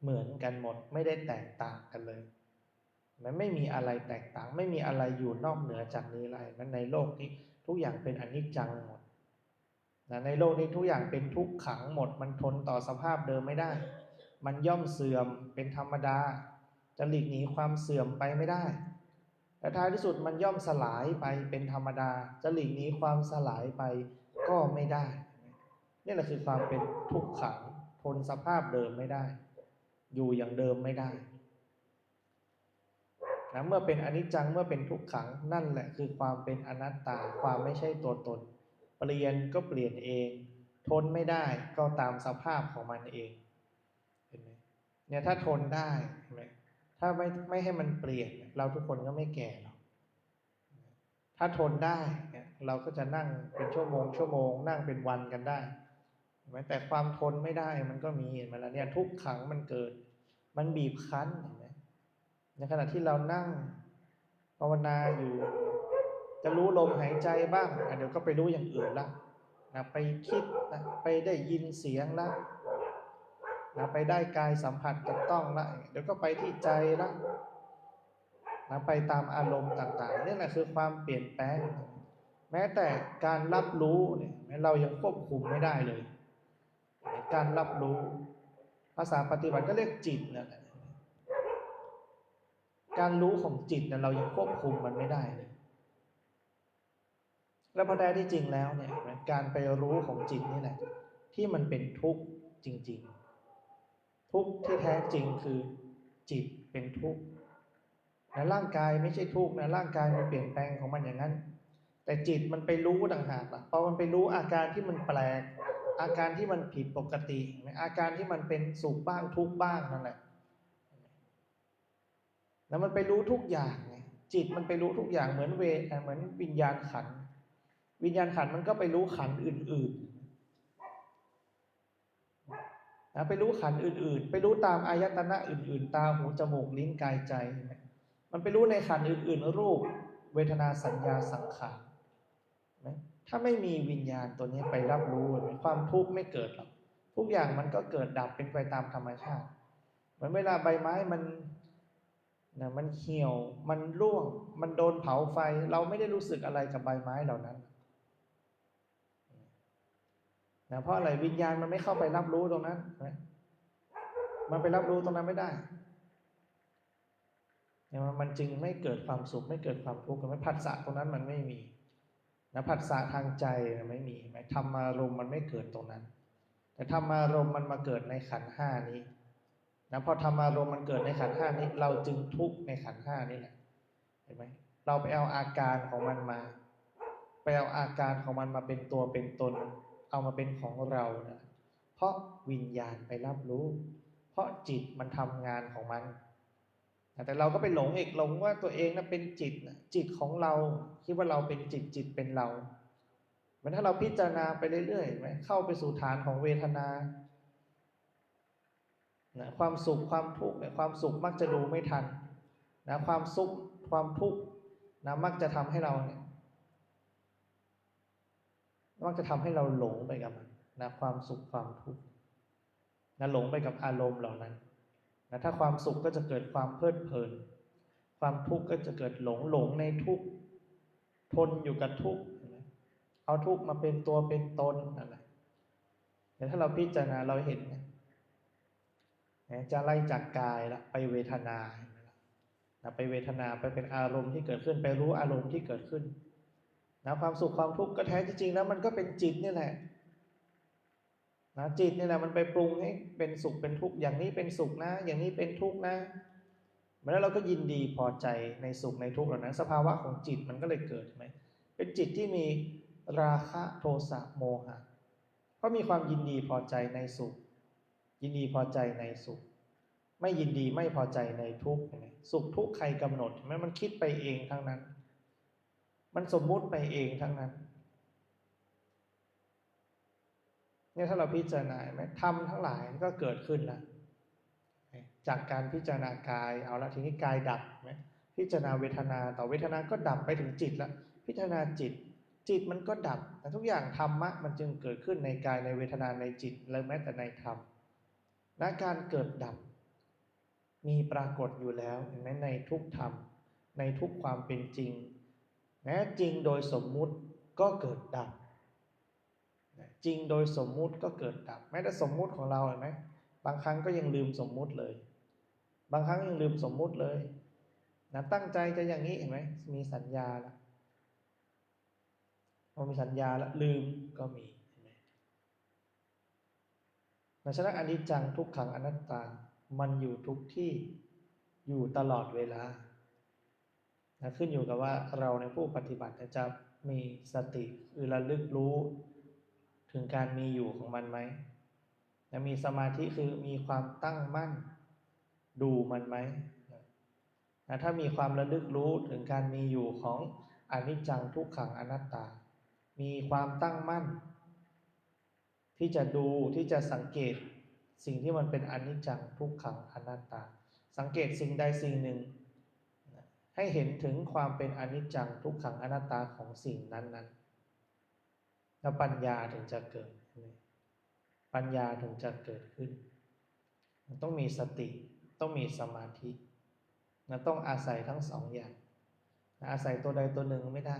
Speaker 2: เหมือนกันหมดไม่ได้แตกต่างกันเลยมันไม่มีอะไรแตกต่างไม่มีอะไรอยู่นอกเหนือจากนี้เลยมันในโลกนี้ทุกอย่างเป็นอนิจจังหมดในโลกนี้ทุกอย่างเป็นทุกขังหมดมันทนต่อสภาพเดิมไม่ได้มันย่อมเสื่อมเป็นธรรมดาจะหลีกหนีความเสื่อมไปไม่ได้แต่ท้ายที่สุดมันย่อมสลายไปเป็นธรรมดาจะหลีกหนีความสลายไปก็ไม่ได้นี่แหละคือความเป็นทุกขัง ทนสภาพเดิมไม่ได้อยู่อย่างเดิมไม่ได้นะเมื่อเป็นอนิจจังเมื่อเป็นทุกขังนั่นแหละคือความเป็นอนัตตาความไม่ใช่ตัวตนเปลี่ยนก็เปลี่ยนเองทนไม่ได้ก็ตามสภาพของมันเองเห็นไหมเนี่ยถ้าทนได้เห็นไหมถ้าไม่ให้มันเปลี่ยนเราทุกคนก็ไม่แก่หรอกถ้าทนได้เนี่ยเราก็จะนั่งเป็นชั่วโมงนั่งเป็นวันกันได้เห็นไหมแต่ความทนไม่ได้มันก็มีเห็นไหมล่ะเนี่ยทุกขังมันเกิดมันบีบคั้นเห็นไหมในขณะที่เรานั่งภาวนาอยู่จะรู้ลมหายใจบ้างเดี๋ยวก็ไปรู้อย่างอื่นละนะไปคิดนะไปได้ยินเสียงละนะไปได้กายสัมผัสจับต้องละเดี๋ยวก็ไปที่ใจละนะไปตามอารมณ์ต่างๆนี่แหละคือความเปลี่ยนแปลงแม้แต่การรับรู้เนี่ยเรายังควบคุมไม่ได้เลยการรับรู้ภาษาปฏิบัติก็เรียกจิตนั่นแหละการรู้ของจิตเนี่ยเรายังควบคุมมันไม่ได้เลยแล้วพอแท้ที่จริงแล้วเนี่ยการไปรู้ของจิตนี่แหละที่มันเป็นทุกข์จริงๆทุกข์ที่แท้จริงคือจิตเป็นทุกข์นะร่างกายไม่ใช่ทุกข์นะร่างกายมันเปลี่ยนแปลงของมันอย่างนั้นแต่จิตมันไปรู้ต่างหากพอมันไปรู้อาการที่มันแปลกอาการที่มันผิดปกติอาการที่มันเป็นสุขบ้างทุกข์บ้างนั่นแหละแล้วมันไปรู้ทุกอย่างไงจิตมันไปรู้ทุกอย่างเหมือนเหมือนวิญญาณขันธ์วิญญาณขันธ์มันก็ไปรู้ขันธ์อื่นๆนะไปรู้ขันธ์อื่นๆไปรู้ตามอายตนะอื่นๆตาหูจมูกลิ้นกายใจมันไปรู้ในขันธ์อื่นๆรูปเวทนาสัญญาสังขารถ้าไม่มีวิญญาณตัวนี้ไปรับรู้ความทุกข์ไม่เกิดหรอกทุกอย่างมันก็เกิดดับเป็นไปตามธรรมชาติเหมือนเวลาใบไม้มันเหี่ยวมันร่วงมันโดนเผาไฟเราไม่ได้รู้สึกอะไรกับใบไม้เหล่านั้นเพราะอะไรวิญญาณมันไม่เข้าไปรับรู้ตรงนั้นมันไปรับรู้ตรงนั้นไม่ได้มันจึงไม่เกิดความสุขไม่เกิดความทุกข์มันผัสสะตรงนั้นมันไม่มีผัสสะทางใจไม่มีธรรมารมณ์มันไม่เกิดตรงนั้นแต่ธรรมารมณ์มันมาเกิดในขันธ์ห้านี้พอธรรมารมณ์มันเกิดในขันธ์ห้านี้เราจึงทุกข์ในขันธ์ห้านี่แหละเห็นไหมเราไปเอาอาการของมันมาไปเอาอาการของมันมาเป็นตัวเป็นตนเอามาเป็นของเรานะเพราะวิญญาณไปรับรู้เพราะจิตมันทำงานของมันแต่เราก็ไปหลงอีกหลงว่าตัวเองนะเป็นจิตจิตของเราคิดว่าเราเป็นจิตจิตเป็นเราเหมือนถ้าเราพิจารณาไปเรื่อยๆไหมเข้าไปสู่ฐานของเวทนาความสุขความทุกข์ความสุขมักจะดูไม่ทันความสุขความทุกข์มักจะทำให้เรามักจะทำให้เราหลงไปกับมันความสุขความทุกข์หลงไปกับอารมณ์เหล่านั้นถ้าความสุขก็จะเกิดความเพลิดเพลินความทุกข์ก็จะเกิดหลงในทุกข์ทนอยู่กับทุกข์เอาทุกข์มาเป็นตัวเป็นตนนั่นแหละแต่ถ้าเราพิจารณาเราเห็นจะไล่จากกายละไปเวทนาไปเวทนาไปเป็นอารมณ์ที่เกิดขึ้นไปรู้อารมณ์ที่เกิดขึ้นความสุขความทุกข์ก็แท้จริงๆแล้วมันก็เป็นจิตนี่แหละจิตนี่แหละมันไปปรุงให้เป็นสุขเป็นทุกข์อย่างนี้เป็นสุขนะอย่างนี้เป็นทุกข์นะแล้วเราก็ยินดีพอใจในสุขในทุกข์เหล่านั้นสภาวะของจิตมันก็เลยเกิดไหมเป็นจิตที่มีราคะโทสะโมหะก็มีความยินดีพอใจในสุขยินดีพอใจในสุขไม่ยินดีไม่พอใจในทุกข์สุขทุกข์ใครกำหนดมันคิดไปเองทั้งนั้นมันสมมุติไปเองทั้งนั้นเนี่ยถ้าเราพิจารณาธรรมทั้งหลายก็เกิดขึ้นแล้วจากการพิจารณากายเอาละทีนี้กายดับพิจารณาเวทนาต่อเวทนาก็ดับไปถึงจิตแล้วพิจารณาจิตมันก็ดับแต่ทุกอย่างธรรมะมันจึงเกิดขึ้นในกายในเวทนาในจิตและแม้แต่ในธรรมและการเกิดดับมีปรากฏอยู่แล้วเห็นไหมในทุกธรรมในทุกความเป็นจริงแม้จริงโดยสมมุติก็เกิดดับจริงโดยสมมุติก็เกิดดับแม้แต่สมมุติของเราเห็นไหมบางครั้งก็ยังลืมสมมุติเลยบางครั้งยังลืมสมมุติเลยตั้งใจจะอย่างนี้เห็นไหมมีสัญญาแล้วพอมีสัญญาแล้วลืมก็มีเห็นไหม ฉะนั้นอนิจจังทุกขังอนัตตามันอยู่ทุกที่อยู่ตลอดเวลาขึ้นอยู่กับว่าเราในผู้ปฏิบัติจะมีสติคือระลึกรู้ถึงการมีอยู่ของมันไหมมีสมาธิคือมีความตั้งมั่นดูมันไหมถ้ามีความระลึกรู้ถึงการมีอยู่ของอนิจจังทุกขังอนัตตามีความตั้งมั่นที่จะดูที่จะสังเกตสิ่งที่มันเป็นอนิจจังทุกขังอนัตตาสังเกตสิ่งใดสิ่งหนึ่งให้เห็นถึงความเป็นอนิจจังทุกขังอนัตตาของสิ่งนั้นๆแล้วปัญญาถึงจะเกิดปัญญาถึงจะเกิดขึ้นมันต้องมีสติต้องมีสมาธิต้องอาศัยทั้งสองอย่างอาศัยตัวใดตัวหนึ่งไม่ได้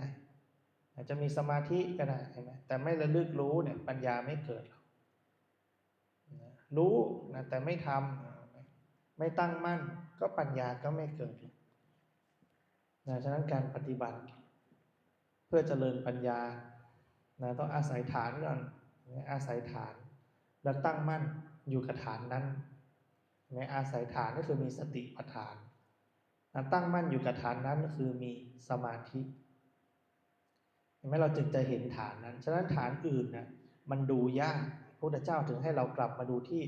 Speaker 2: อาจจะมีสมาธิก็ได้ใช่ไหมแต่ไม่ระลึกรู้เนี่ยปัญญาไม่เกิดหรอกรู้นะแต่ไม่ทำไม่ตั้งมั่นก็ปัญญาก็ไม่เกิดฉะนั้นการปฏิบัติเพื่อเจริญปัญญาต้องอาศัยฐานก่อนอาศัยฐานแล้วตั้งมั่นอยู่กับฐานนั้นอาศัยฐานก็คือมีสติปัฏฐานตั้งมั่นอยู่กับฐานนั้นก็คือมีสมาธิเห็นไหมเราจึงจะเห็นฐานนั้นฉะนั้นฐานอื่นนะมันดูยากพระพุทธเจ้าถึงให้เรากลับมาดูที่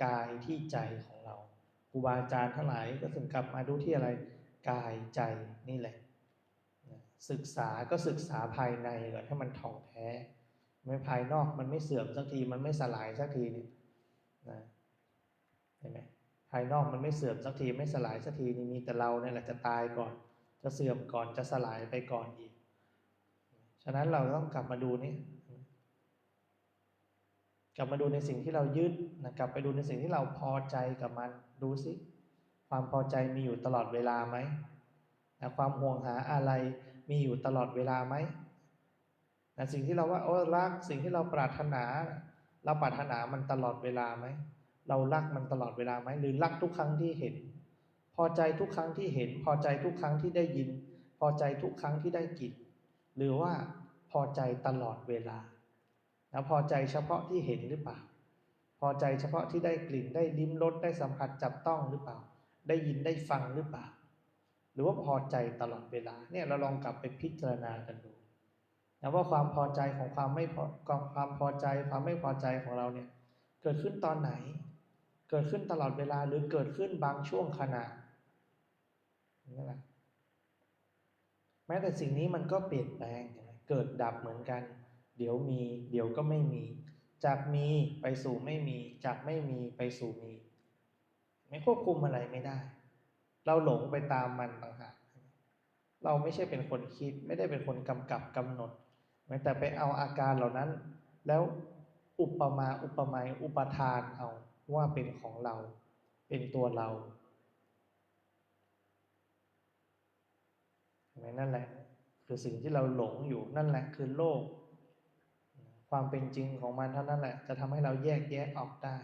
Speaker 2: กายที่ใจของเราครูบาอาจารย์ทั้งหลายก็ถึงกลับมาดูที่อะไรกายใจนี่แหละศึกษาก็ศึกษาภายในก่อนให้มันท่องแท้ไม่ภายนอกมันไม่เสื่อมสักทีมันไม่สลายสักทีนี่นะเห็นไหมภายนอกมันไม่เสื่อมสักทีไม่สลายสักทีนี่มีแต่เราเนี่ยแหละจะตายก่อนจะเสื่อมก่อนจะสลายไปก่อนอีกฉะนั้นเราต้องกลับมาดูนี่กลับมาดูในสิ่งที่เรายึดนะกลับไปดูในสิ่งที่เราพอใจกับมันดูสิความพอใจมีอยู่ตลอดเวลาไหมนะความห่วงหาอะไรมีอยู่ตลอดเวลาไหมนะสิ่งที่เราว่ารักสิ่งที่เราปรารถนาเราปรารถนามันตลอดเวลาไหมเรารักมันตลอดเวลาไหมหรือรักทุกครั้งที่เห็นพอใจทุกครั้งที่เห็นพอใจทุกครั้งที่ได้ยินพอใจทุกครั้งที่ได้กลิ่นหรือว่าพอใจตลอดเวลาแล้วพอใจเฉพาะที่เห็นหรือเปล่าพอใจเฉพาะที่ได้กลิ่นได้ลิ้มรสได้สัมผัสจับต้องหรือเปล่าได้ยินได้ฟังหรือเปล่าหรือว่าพอใจตลอดเวลาเนี่ยเราลองกลับไปพิจารณากันดูนะว่าความพอใจของความพอใจความไม่พอใจของเราเนี่ยเกิดขึ้นตอนไหนเกิดขึ้นตลอดเวลาหรือเกิดขึ้นบางช่วงขณะนี่แหละแม้แต่สิ่งนี้มันก็เปลี่ยนแปลงเกิดดับเหมือนกันเดี๋ยวมีเดี๋ยวก็ไม่มีจากมีไปสู่ไม่มีจากไม่มีไปสู่มีไม่ควบคุมอะไรไม่ได้เราหลงไปตามมันต่างหากเราไม่ใช่เป็นคนคิดไม่ได้เป็นคนกำกับกำหนดแต่ไปเอาอาการเหล่านั้นแล้วอุปมาอุปไมยอุปทานเอาว่าเป็นของเราเป็นตัวเรานั่นแหละคือสิ่งที่เราหลงอยู่นั่นแหละคือโลกความเป็นจริงของมันเท่านั้นแหละจะทำให้เราแยกแยะออกได้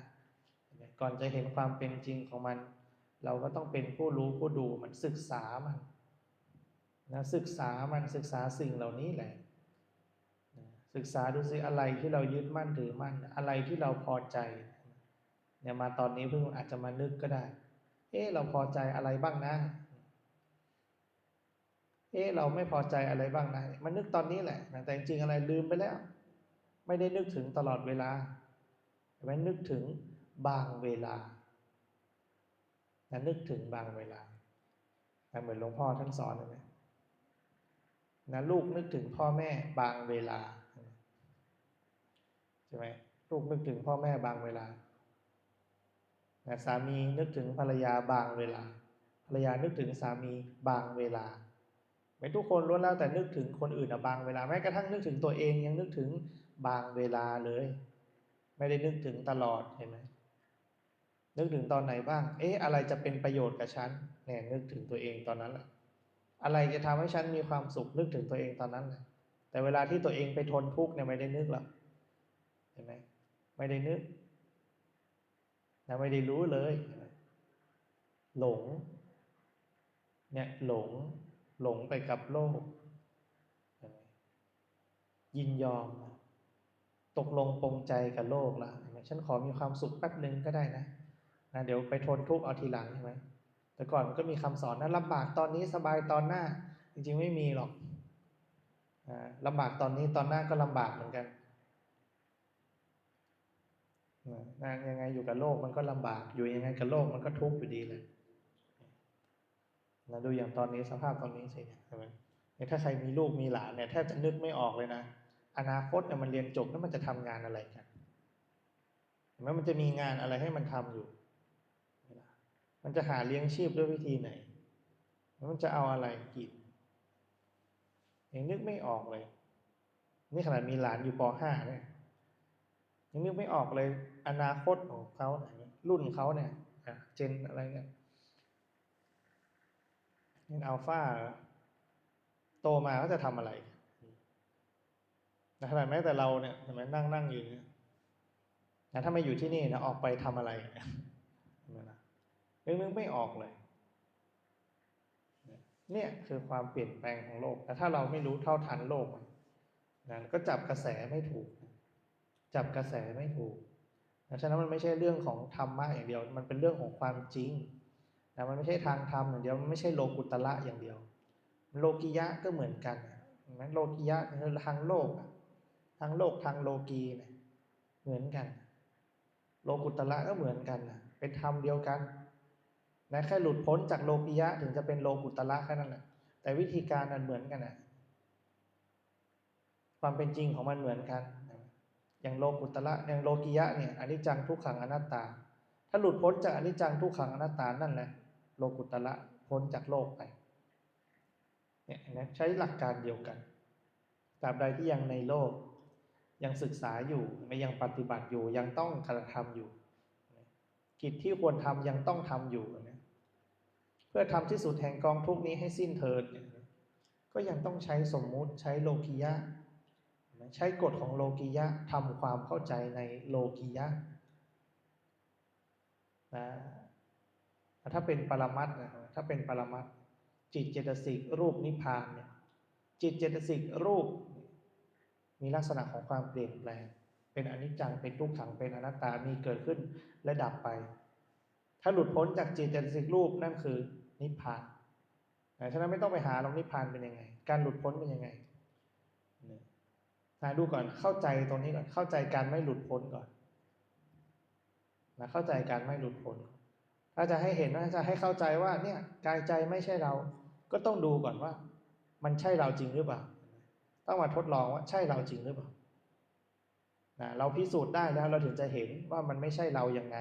Speaker 2: ก่อนจะเห็นความเป็นจริงของมันเราก็ต้องเป็นผู้รู้ผู้ดูมันศึกษามันนะศึกษามันศึกษาสิ่งเหล่านี้แหละศึกษาดูสิอะไรที่เรายึดมั่นถือมั่นอะไรที่เราพอใจเนี่ยมาตอนนี้เพิ่งอาจจะมานึกก็ได้เราพอใจอะไรบ้างนะเราไม่พอใจอะไรบ้างนะมันนึกตอนนี้แหละแต่จริงอะไรลืมไปแล้วไม่ได้นึกถึงตลอดเวลาแต่นึกถึงบางเวลานึกถึงบางเวลาเหมือนหลวงพ่อท่านสอนเลยนะลูกนึกถึงพ่อแม่บางเวลาใช่ไหมลูกนึกถึงพ่อแม่บางเวลาสามีนึกถึงภรรยาบางเวลาภรรยานึกถึงสามีบางเวลาไม่ทุกคนล้วนแล้วแต่นึกถึงคนอื่นบางเวลาแม้กระทั่งนึกถึงตัวเองยังนึกถึงบางเวลาเลยไม่ได้นึกถึงตลอดเห็นไหมนึกถึงตอนไหนบ้างอะไรจะเป็นประโยชน์กับฉันเนี่ยนึกถึงตัวเองตอนนั้นแหละอะไรจะทำให้ฉันมีความสุขนึกถึงตัวเองตอนนั้นแหละแต่เวลาที่ตัวเองไปทนทุกข์เนี่ยไม่ได้นึกหรอกเห็นไหมไม่ได้นึกนะไม่ได้รู้เลยหลงเนี่ยหลงไปกับโลกยินยอม ตกลงปรงใจกับโลกละฉันขอมีความสุขแป๊บนึงก็ได้นะเดี๋ยวไปทนทุกข์เอาทีหลังใช่ไหมแต่ก่อนมันก็มีคำสอนนะลำบากตอนนี้สบายตอนหน้าจริงๆไม่มีหรอกลำบากตอนนี้ตอนหน้าก็ลำบากเหมือนกันยังไงอยู่กับโลกมันก็ลำบากอยู่ยังไงกับโลกมันก็ทุกข์อยู่ดีเลยดูอย่างตอนนี้สภาพตอนนี้สิใช่ไหมถ้าใครมีลูกมีหลานเนี่ยแทบจะนึกไม่ออกเลยนะอนาคตเนี่ยมันเรียนจบแล้วมันจะทำงานอะไรกันเห็นไหมมันจะมีงานอะไรให้มันทำอยู่มันจะหาเลี้ยงชีพด้วยวิธีไหนมันจะเอาอะไรกินยังนึกไม่ออกเลยนี่ขนาดมีหลานอยู่ป .5 เนี่ยยังนึกไม่ออกเลยอนาคตของเขารุ่นเขาเนี่ยเจนอะไรเนี่ยเจนอัลฟาโตมาเขาจะทำอะไรขนาดแม้แต่เราเนี่ยเห็นไหมนั่งอยู่เนี่ยถ้าไม่อยู่ที่นี่นะออกไปทำอะไรนึกไม่ออกเลยเนี่ยคือความเปลี่ยนแปลงของโลกแต่ถ้าเราไม่รู้เท่าทันโลกก็จับกระแสไม่ถูกจับกระแสไม่ถูกฉะนั้นมันไม่ใช่เรื่องของธรรมะอย่างเดียวมันเป็นเรื่องของความจริงมันไม่ใช่ทางธรรมอย่างเดียวมันไม่ใช่โลกุตระอย่างเดียวโลกิยะก็เหมือนกันโลกิยะคือทางโลกทางโลกทางโลกีเหมือนกันโลกุตระก็เหมือนกันเป็นธรรมเดียวกันแค่หลุดพ้นจากโลกิยะถึงจะเป็นโลกุตระแค่นั้นแหละแต่วิธีการนั้นเหมือนกันความเป็นจริงของมันเหมือนกันอย่างโลกุตระอย่างโลกิยะเนี่ยอนิจจังทุกขังอนัตตาถ้าหลุดพ้นจากอนิจจังทุกขังอนัตตานั่นแหละโลกุตระพ้นจากโลกไปเนี่ยใช้หลักการเดียวกันตราบใดที่ยังในโลกยังศึกษาอยู่ไม่ยังปฏิบัติอยู่ยังต้องกระทำอยู่กิจที่ควรทำยังต้องทำอยู่เพื่อทำที่สุดแห่งกองทุกนี้ให้สิ้นเถิดก็ยังต้องใช้สมมุติใช้โลกิยะใช้กฎของโลกิยะทำความเข้าใจในโลกิยะถ้าเป็นปรมัตถ์ถ้าเป็นปรมัตถ์จิตเจตสิกรูปนิพพานเนี่ยจิตเจตสิกรูปมีลักษณะของความเปลี่ยนแปลงเป็นอนิจจังเป็นทุกขังเป็นอนัตตามีเกิดขึ้นและดับไปถ้าหลุดพ้นจากจิตเจตสิกรูปนั่นคือนิพพานฉะนั้นไม่ต้องไปหาหรอกนิพพานเป็นยังไงการหลุดพ้นเป็นยังไงดูก่อนเข้าใจตรงนี้ก่อนเข้าใจการไม่หลุดพ้นก่อนเข้าใจการไม่หลุดพ้นถ้าจะให้เห็นว่าจะให้เข้าใจว่าเนี่ยกายใจไม่ใช่เราก็ต้องดูก่อนว่ามันใช่เราจริงหรือเปล่าต้องมาทดลองว่าใช่เราจริงหรือเปล่าเราพิสูจน์ได้แล้วเราถึงจะเห็นว่ามันไม่ใช่เราอย่างไง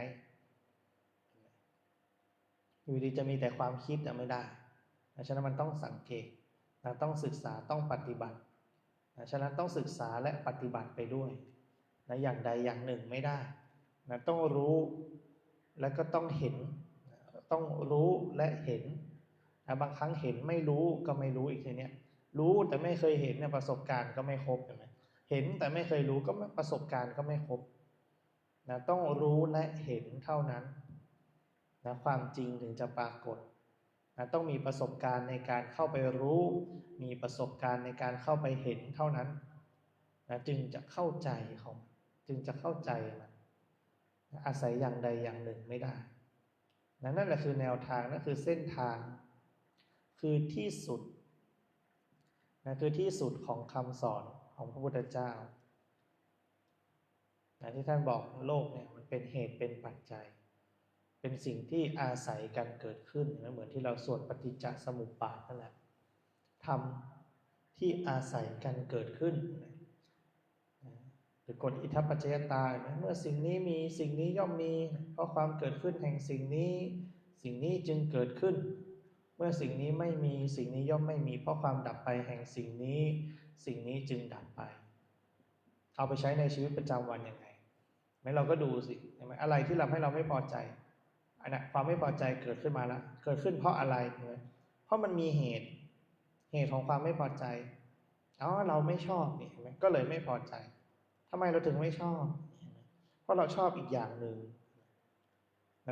Speaker 2: อยู่ดีจะมีแต่ความคิดไม่ได้ฉะนั้นมันต้องสังเกตต้องศึกษาต้องปฏิบัติฉะนั้นต้องศึกษาและปฏิบัติไปด้วยอย่างใดอย่างหนึ่งไม่ได้ต้องรู้และก็ต้องเห็นต้องรู้และเห็นบางครั้งเห็นไม่รู้ก็ไม่รู้อีกทีเนี้ยรู้แต่ไม่เคยเห็นเนี่ยประสบการณ์ก็ไม่ครบใช่ไหมเห็นแต่ไม่เคยรู้ก็ประสบการณ์ก็ไม่ครบต้องรู้และเห็นเท่านั้นความจริงถึงจะปรากฏต้องมีประสบการณ์ในการเข้าไปรู้มีประสบการณ์ในการเข้าไปเห็นเท่านั้นจึงจะเข้าใจของจึงจะเข้าใจมันอาศัยอย่างใดอย่างหนึ่งไม่ได้นั่นแหละคือแนวทางนั่นคือเส้นทางคือที่สุดคือที่สุดของคำสอนของพระพุทธเจ้าที่ท่านบอกโลกเนี่ยมันเป็นเหตุเป็นปัจจัยเป็นสิ่งที่อาศัยกันเกิดขึ้นเหมือนที่เราสวดปฏิจจสมุปบาทนั่นแหละธรรมที่อาศัยกันเกิดขึ้นหรือกฎอิทัปปัจจยตาเมื่อสิ่งนี้มีสิ่งนี้ย่อมมีเพราะความเกิดขึ้นแห่งสิ่งนี้จึงเกิดขึ้นเมื่อสิ่งนี้ไม่มีสิ่งนี้ย่อมไม่มีเพราะความดับไปแห่งสิ่งนี้จึงดับไปเอาไปใช้ในชีวิตประจำวันยังไงเราก็ดูสิอะไรที่ทำให้เราไม่พอใจความไม่พอใจเกิดขึ้นมาแล้วเกิดขึ้นเพราะอะไรเพราะมันมีเหตุของความไม่พอใจเราไม่ชอบนี่ก็เลยไม่พอใจทำไมเราถึงไม่ชอบเพราะเราชอบอีกอย่างหนึ่ง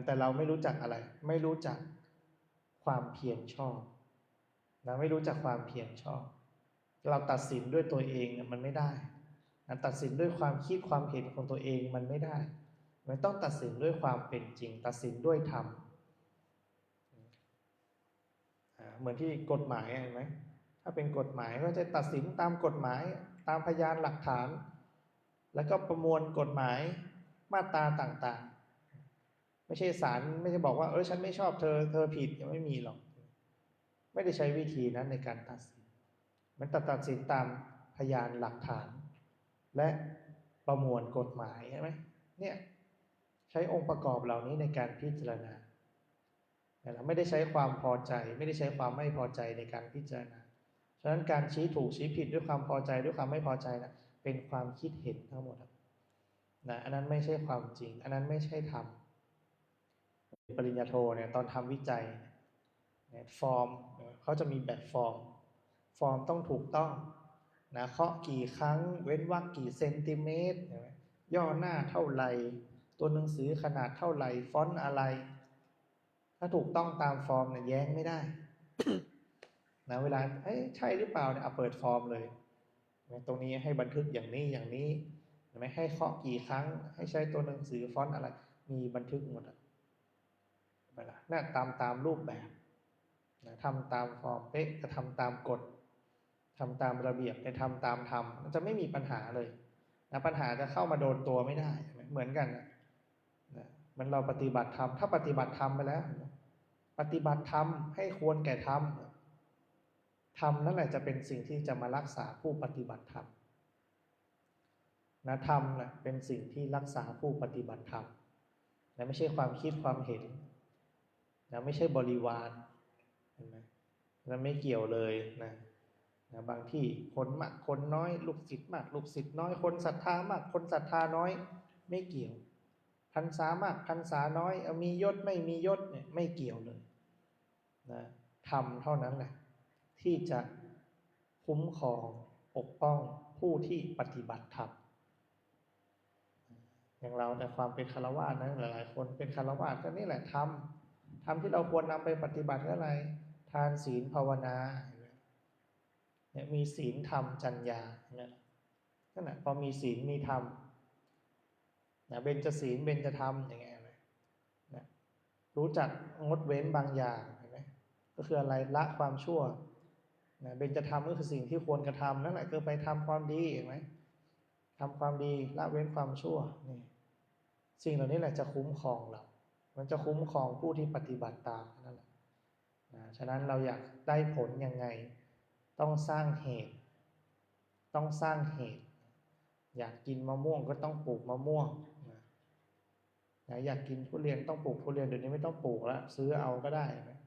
Speaker 2: แต่เราไม่รู้จักอะไรไม่รู้จักความเพียรชอบไม่รู้จักความเพียรชอบเราตัดสินด้วยตัวเองมันไม่ได้ ตัดสินด้วยความคิดความเห็นของตัวเองมันไม่ได้มันต้องตัดสินด้วยความเป็นจริงตัดสินด้วยธรรมเหมือนที่กฎหมายเห็นไหมถ้าเป็นกฎหมายก็จะตัดสินตามกฎหมายตามพยานหลักฐานแล้วก็ประมวลกฎหมายมาตราต่างๆไม่ใช่ศาลไม่ใช่บอกว่าฉันไม่ชอบเธอผิดยังไม่มีหรอกไม่ได้ใช้วิธีนั้นในการตัดสินมันตัดสินตามพยานหลักฐานและประมวลกฎหมายใช่ไหมเนี่ยใช้องค์ประกอบเหล่านี้ในการพิจารณาเราไม่ได้ใช้ความพอใจไม่ได้ใช้ความไม่พอใจในการพิจารณาฉะนั้นการชี้ถูกชี้ผิดด้วยความพอใจด้วยความไม่พอใจนะเป็นความคิดเห็นทั้งหมดนะอันนั้นไม่ใช่ความจริงอันนั้นไม่ใช่ธรรมปริญญาโทเนี่ยตอนทำวิจัยฟอร์มเขาจะมีแบบฟอร์มต้องถูกต้องนะเคาะกี่ครั้งเว้นวรรคกี่เซนติเมตรย่อหน้าเท่าไหร่ตัวหนังสือขนาดเท่าไหร่ฟอนต์อะไรถ้าถูกต้องตามฟอร์มเนี่ยแย้งไม่ได้ นะเวลาใช่หรือเปล่าเนี่ยเปิดฟอร์มเลยตรงนี้ให้บันทึกอย่างนี้เห็นไหมให้เคาะกี่ครั้งให้ใช้ตัวหนังสือฟอนต์อะไรมีบันทึกหมดเวลาน่าตามรูปแบบนะทำตามฟอร์มเป๊ะจะทำตามกฎทำตามระเบียบทำตามธรรมมันจะไม่มีปัญหาเลยนะปัญหาจะเข้ามาโดนตัวไม่ได้เหมือนกันนะมันเราปฏิบัติธรรมถ้าปฏิบัติธรรมไปแล้วปฏิบัติธรรมให้ควรแก่ธรรมธรรมนั่นแหละจะเป็นสิ่งที่จะมารักษาผู้ปฏิบัติธรรมนะธรรมนะเป็นสิ่งที่รักษาผู้ปฏิบัติธรรมนะไม่ใช่ความคิดความเห็นนะไม่ใช่บริวารเห็นไหมนะไม่เกี่ยวเลยนะบางที่คนมากคนน้อยลูกศิษย์มากลูกศิษย์น้อยคนศรัทธามากคนศรัทธาน้อยไม่เกี่ยวพรรษามากพรรษาน้อยมียศไม่มียศเนี่ยไม่เกี่ยวเลยนะธรรมเท่านั้นแหละที่จะคุ้มครองปกป้องผู้ที่ปฏิบัติธรรมอย่างเราแต่ความเป็นฆราวาสนะหลายๆคนเป็นฆราวาสก็นี่แหละธรรมที่เราควรนำไปปฏิบัติก็อะไรทานศีลภาวนาเนี่ยมีศีลธรรมจรรยาเนี่ยนั่นแหละพอมีศีลมีธรรมนะเบญจศีลเบญจธรรมอย่างเงี้ยนะรู้จักงดเว้นบางอย่างเห็นไหมก็คืออะไรละความชั่วนะเบญจธรรมก็คือสิ่งที่ควรกระทำนั่นแหละคือไปทำความดีเห็นไหมทำความดีละเว้นความชั่วนี่สิ่งเหล่านี้แหละจะคุ้มครองเรามันจะคุ้มครองผู้ที่ปฏิบัติตามนั่นแหละนะฉะนั้นเราอยากได้ผลยังไงต้องสร้างเหตุอยากกินมะม่วงก็ต้องปลูกมะม่วงนะอยากกินทุเรียนต้องปลูกทุเรียนเดี๋ยวนี้ไม่ต้องปลูกแล้วซื้อเอาก็ได้นะ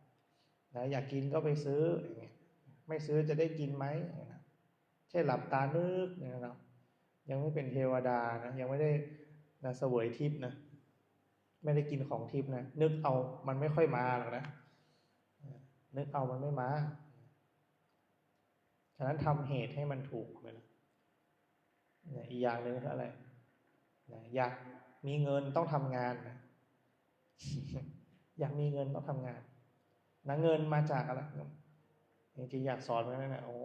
Speaker 2: อยากกินก็ไปซื้ออย่างเงี้ยไม่ซื้อจะได้กินไหมนะใช่หลับตานึกนะครับยังไม่เป็นเทวดานะยังไม่ได้นะเสวยทิพย์นะไม่ได้กินของทิพย์นะนึกเอามันไม่ค่อยมาหรอกนะนึกเอามันไม่มาฉะนั้นทำเหตุให้มันถูกเลยอีกอย่างหนึ่งคืออะไรอยากมีเงินต้องทำงานนะอยากมีเงินต้องทำงานนะเงินมาจากอะไรจริงๆอยากสอนไว้นั่นแหละโอ้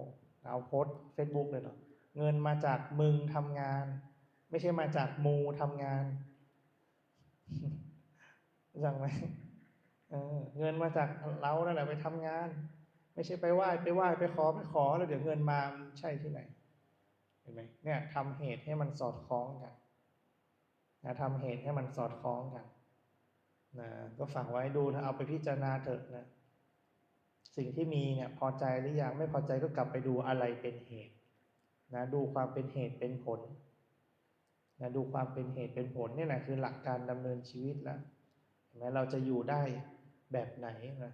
Speaker 2: เอาโพสเฟซบุ๊กเลยเนาะเงินมาจากมึงทำงานไม่ใช่มาจากมูทำงานจังไหมเงินมาจากเรานั่นแหละไปทำงานไม่ใช่ไปไหว้ไปขอแล้วเดี๋ยวเงินมาใช่ที่ไหนเห็นไหมเนี่ยทำเหตุให้มันสอดคล้องกันนะทำเหตุให้มันสอดคล้องกันนะก็ฝากไว้ดูนะเอาไปพิจารณาเถอะนะสิ่งที่มีเนี่ยพอใจหรือยังไม่พอใจก็กลับไปดูอะไรเป็นเหตุนะดูความเป็นเหตุเป็นผลนะดูความเป็นเหตุเป็นผลนี่แหละคือหลักการดำเนินชีวิตแล้วเห็นไหมเราจะอยู่ได้แบบไหนนะ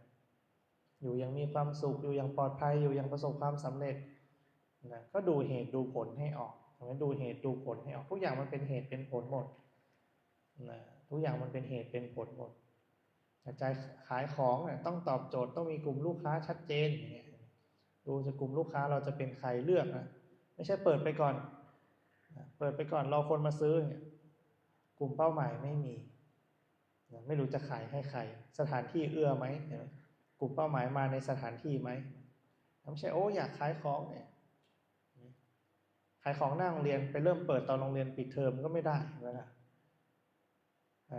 Speaker 2: อยู่ยังมีความสุขอยู่ยังปลอดภัยอยู่ยังประสบความสำเร็จนะก็ดูเหตุดูผลให้ออกดูเหตุดูผลให้ออกทุกอย่างมันเป็นเหตุเป็นผลหมดนะทุกอย่างมันเป็นเหตุเป็นผลหมดใจขายของเนี่ยต้องตอบโจทย์ต้องมีกลุ่มลูกค้าชัดเจนอย่างเงี้ยดูจะกลุ่มลูกค้าเราจะเป็นใครเลือกนะไม่ใช่เปิดไปก่อนรอคนมาซื้อเนี่ยกลุ่มเป้าหมายไม่มีไม่รู้จะขายให้ใครสถานที่เอื้อไหมกลุ่มเป้าหมายมาในสถานที่ไหมไม่ใช่อยากขายของเนี่ยข ายของหน้าโรงเรียนไปเริ่มเปิดตอนโรงเรียนปิดเทอมก็ไม่ได้นะครับ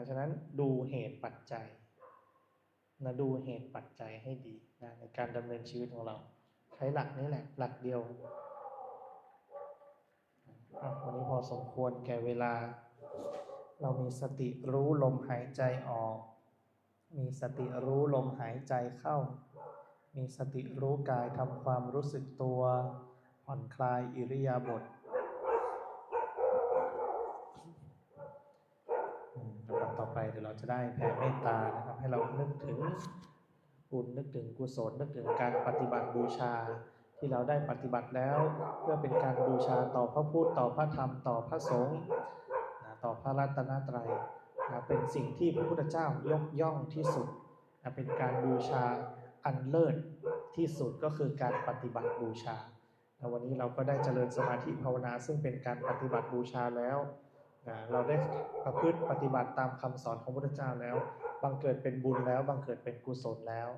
Speaker 2: ฉะนั้นดูเหตุปัจจัยนะดูเหตุปัจจัยให้ดีนะในการดำเนินชีวิตของเราใช้หลักนี้แหละหลักเดียววันนี้พอสมควรแก่เวลาเรามีสติรู้ลมหายใจออกมีสติรู้ลมหายใจเข้ามีสติรู้กายทำความรู้สึกตัวผ่อนคลายอิริยาบถลำดับต่อไปเดี๋ยวเราจะได้แผ่เมตตานะครับให้เรานึกถึงบุญนึกถึงกุศลนึกถึงการปฏิบัติบูชาที่เราได้ปฏิบัติแล้วเพื่อเป็นการบูชาต่อพระพุทธต่อพระธรรมต่อพระสงฆ์ต่อพระรัตนตรัยเป็นสิ่งที่พระพุทธเจ้ายกย่องที่สุดเป็นการบูชาอันเลิศที่สุดก็คือการปฏิบัติบูชาวันนี้เราก็ได้เจริญสมาธิภาวนาซึ่งเป็นการปฏิบัติบูชาแล้วเราได้ประพฤติปฏิบัติตามคำสอนของพระพุทธเจ้าแล้วบังเกิดเป็นบุญแล้วบังเกิดเป็นกุศลแล้ว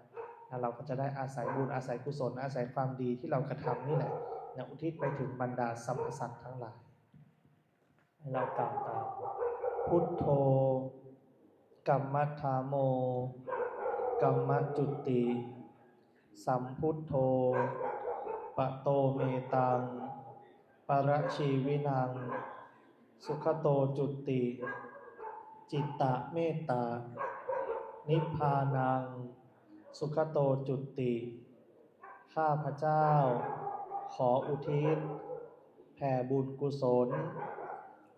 Speaker 2: เราก็จะได้อาศัยบุญอาศัยกุศลอาศัยความดีที่เรากระทำนี่แหละอุทิศไปถึงบรรดาสรรพสัตว์ทั้งหลายให้เรากล่าวตามพุทโธกัมมัฏฐาโมกัมมจุติสัมพุทโธปโตเมตังปรชีวินังสุขโตจุติจิตตะเมตตานิพพานังสุขโตจุติข้าพเจ้าขออุทิศแผ่บุญกุศล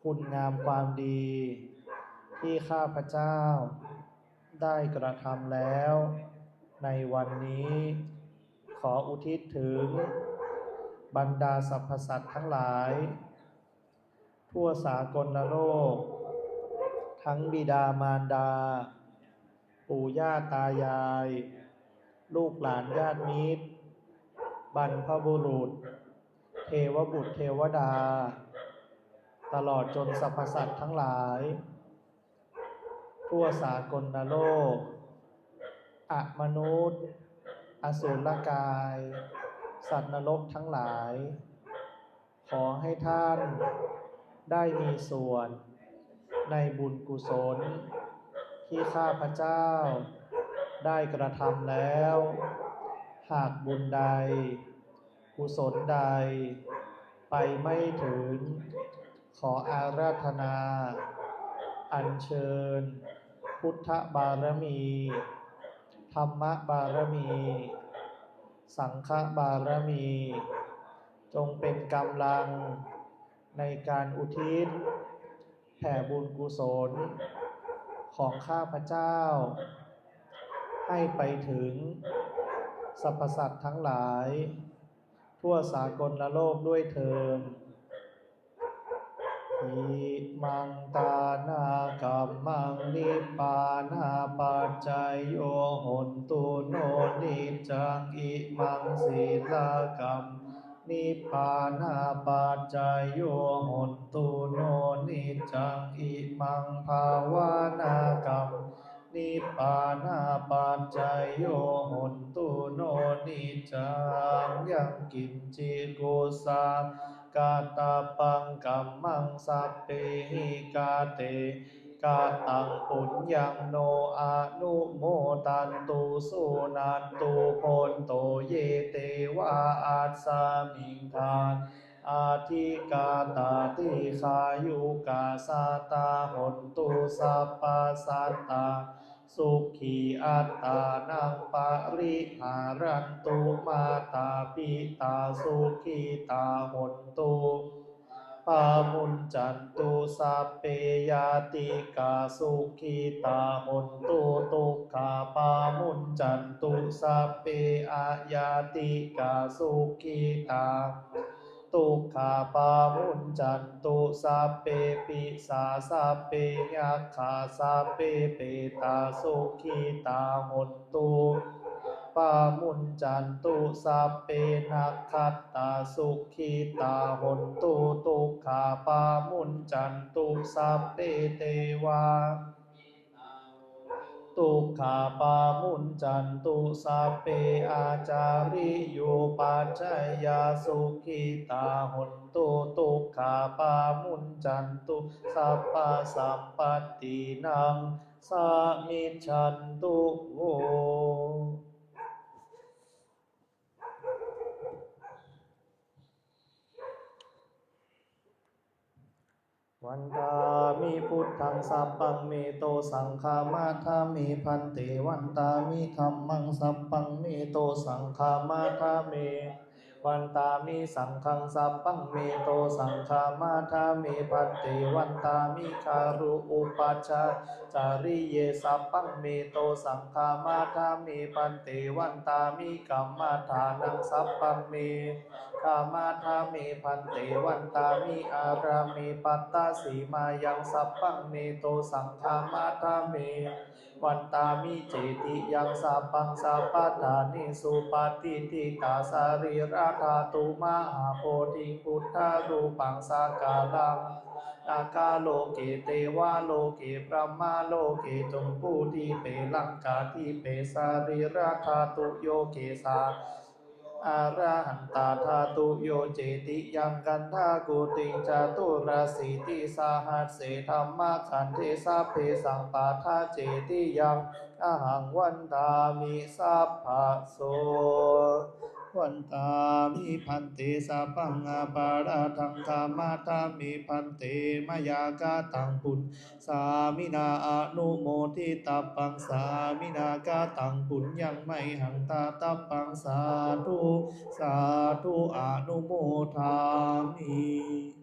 Speaker 2: คุณงามความดีที่ข้าพเจ้าได้กระทำแล้วในวันนี้ขออุทิศถึงบรรดาสรรพสัตว์ทั้งหลายทั่วสากลโลกทั้งบิดามารดาปู่ย่าตายายลูกหลานญาติมิตรบรรพบุรุษเทวบุตรเทวดาตลอดจนสรรพสัตว์ทั้งหลายทั่วสากลโลกมนุษย์อสุรกายสัตว์นรกทั้งหลายขอให้ท่านได้มีส่วนในบุญกุศลที่ข้าพเจ้าได้กระทำแล้วหากบุญใดกุศลใดไปไม่ถึงขออาราธนาอัญเชิญพุทธบารมีธรรมบารมีสังฆบารมีจงเป็นกำลังในการอุทิศแผ่บุญกุศลของข้าพเจ้าให้ไปถึงสรรพสัตว์ทั้งหลายทั่วสากลโลกด้วยเถิดอิมังตานากัมมังนิพพานาปัจจายโยโหนตุโนนิจังอิมังศีลกัมนิพพานาปัจจายโยโหนตุโนนิจังอิมังภาวนากัมนิพพานาปัจจายโยโหนตุโนนิจังยังกินจิกุสากาตาปังกัมมังสัพเพหิกาเตกาตังปุญญังโนอนุโมตันตุสุนันตุโพนโตเยเตวะอัสสามิงทานอาทิกาตาติขายุกาสาตาหนตุสัพพสัตตาสุขีอัตตานังปริหารันตุมาตาปิตาสุขีตาหนตุปามุญจันตุสัพเพยาติกาสุขีตาหนตุทุกขาปามุญจันตุสัพเพอายาติกาสุขีตาทุกขาปามุญจันตุสัพเพปิสาสัพเพยัคขาสัพเพเปตาสุขีตาหนตุปามุญจันตุสัพเพนักขัตตาสุขีตาหนตุทุกขาปามุญจันตุสัพเพเทวา
Speaker 1: ทุกขาปามุนจันตุสัพเพอาจาริโยปัจจยาสุขิตาหนตุทุกขาปามุนจันตุสัพพสัมปตินังสามิจฉันตุโววันตามิพุทธังสัพพังเมโตสังฆามาทามิพันเตวันตามิธัมมังสัพพังเมโตสังฆามาทามิวันตามิสังฆังสัพพังเมโตสังฆามาทามิพันเตวันตามิคารุอุปัชฌาจาริเยสัพพังเมโตสังฆามาทามิพันเตวันตามิกัมมาทานังสัพพังเมกามาทามิพันเตวันตามิอารามิปัตตาสีมายังสัพพังเมโตสังฆามาทามิวันตามิเจติยังสัพพังสัพพทานิสุปฏิทิตาสารีราธาตุมหาโพธิพุทธารูปังสากาลังอากาโลเกเตวาโลเกพระมาโลเกจงผู้ที่เปลังกาที่เปสารีราธาตุโยเกสาอาระหันตาธาตุโยเจติยังกันทากุติจาตุราสีติสาหัสเสธรรมขันเทสาเพสังปาทาเจติยังอาหังวันตามิสัพพะโสวันตามิพันเตสัพพังอาปาราทังคามาทามิพันเตมยากาตังปุณสามินาอนุโมทิตัปปังสามินากาตังปุญญังไมหังตาตัปปังสาธุสาธุอนุโมทามิ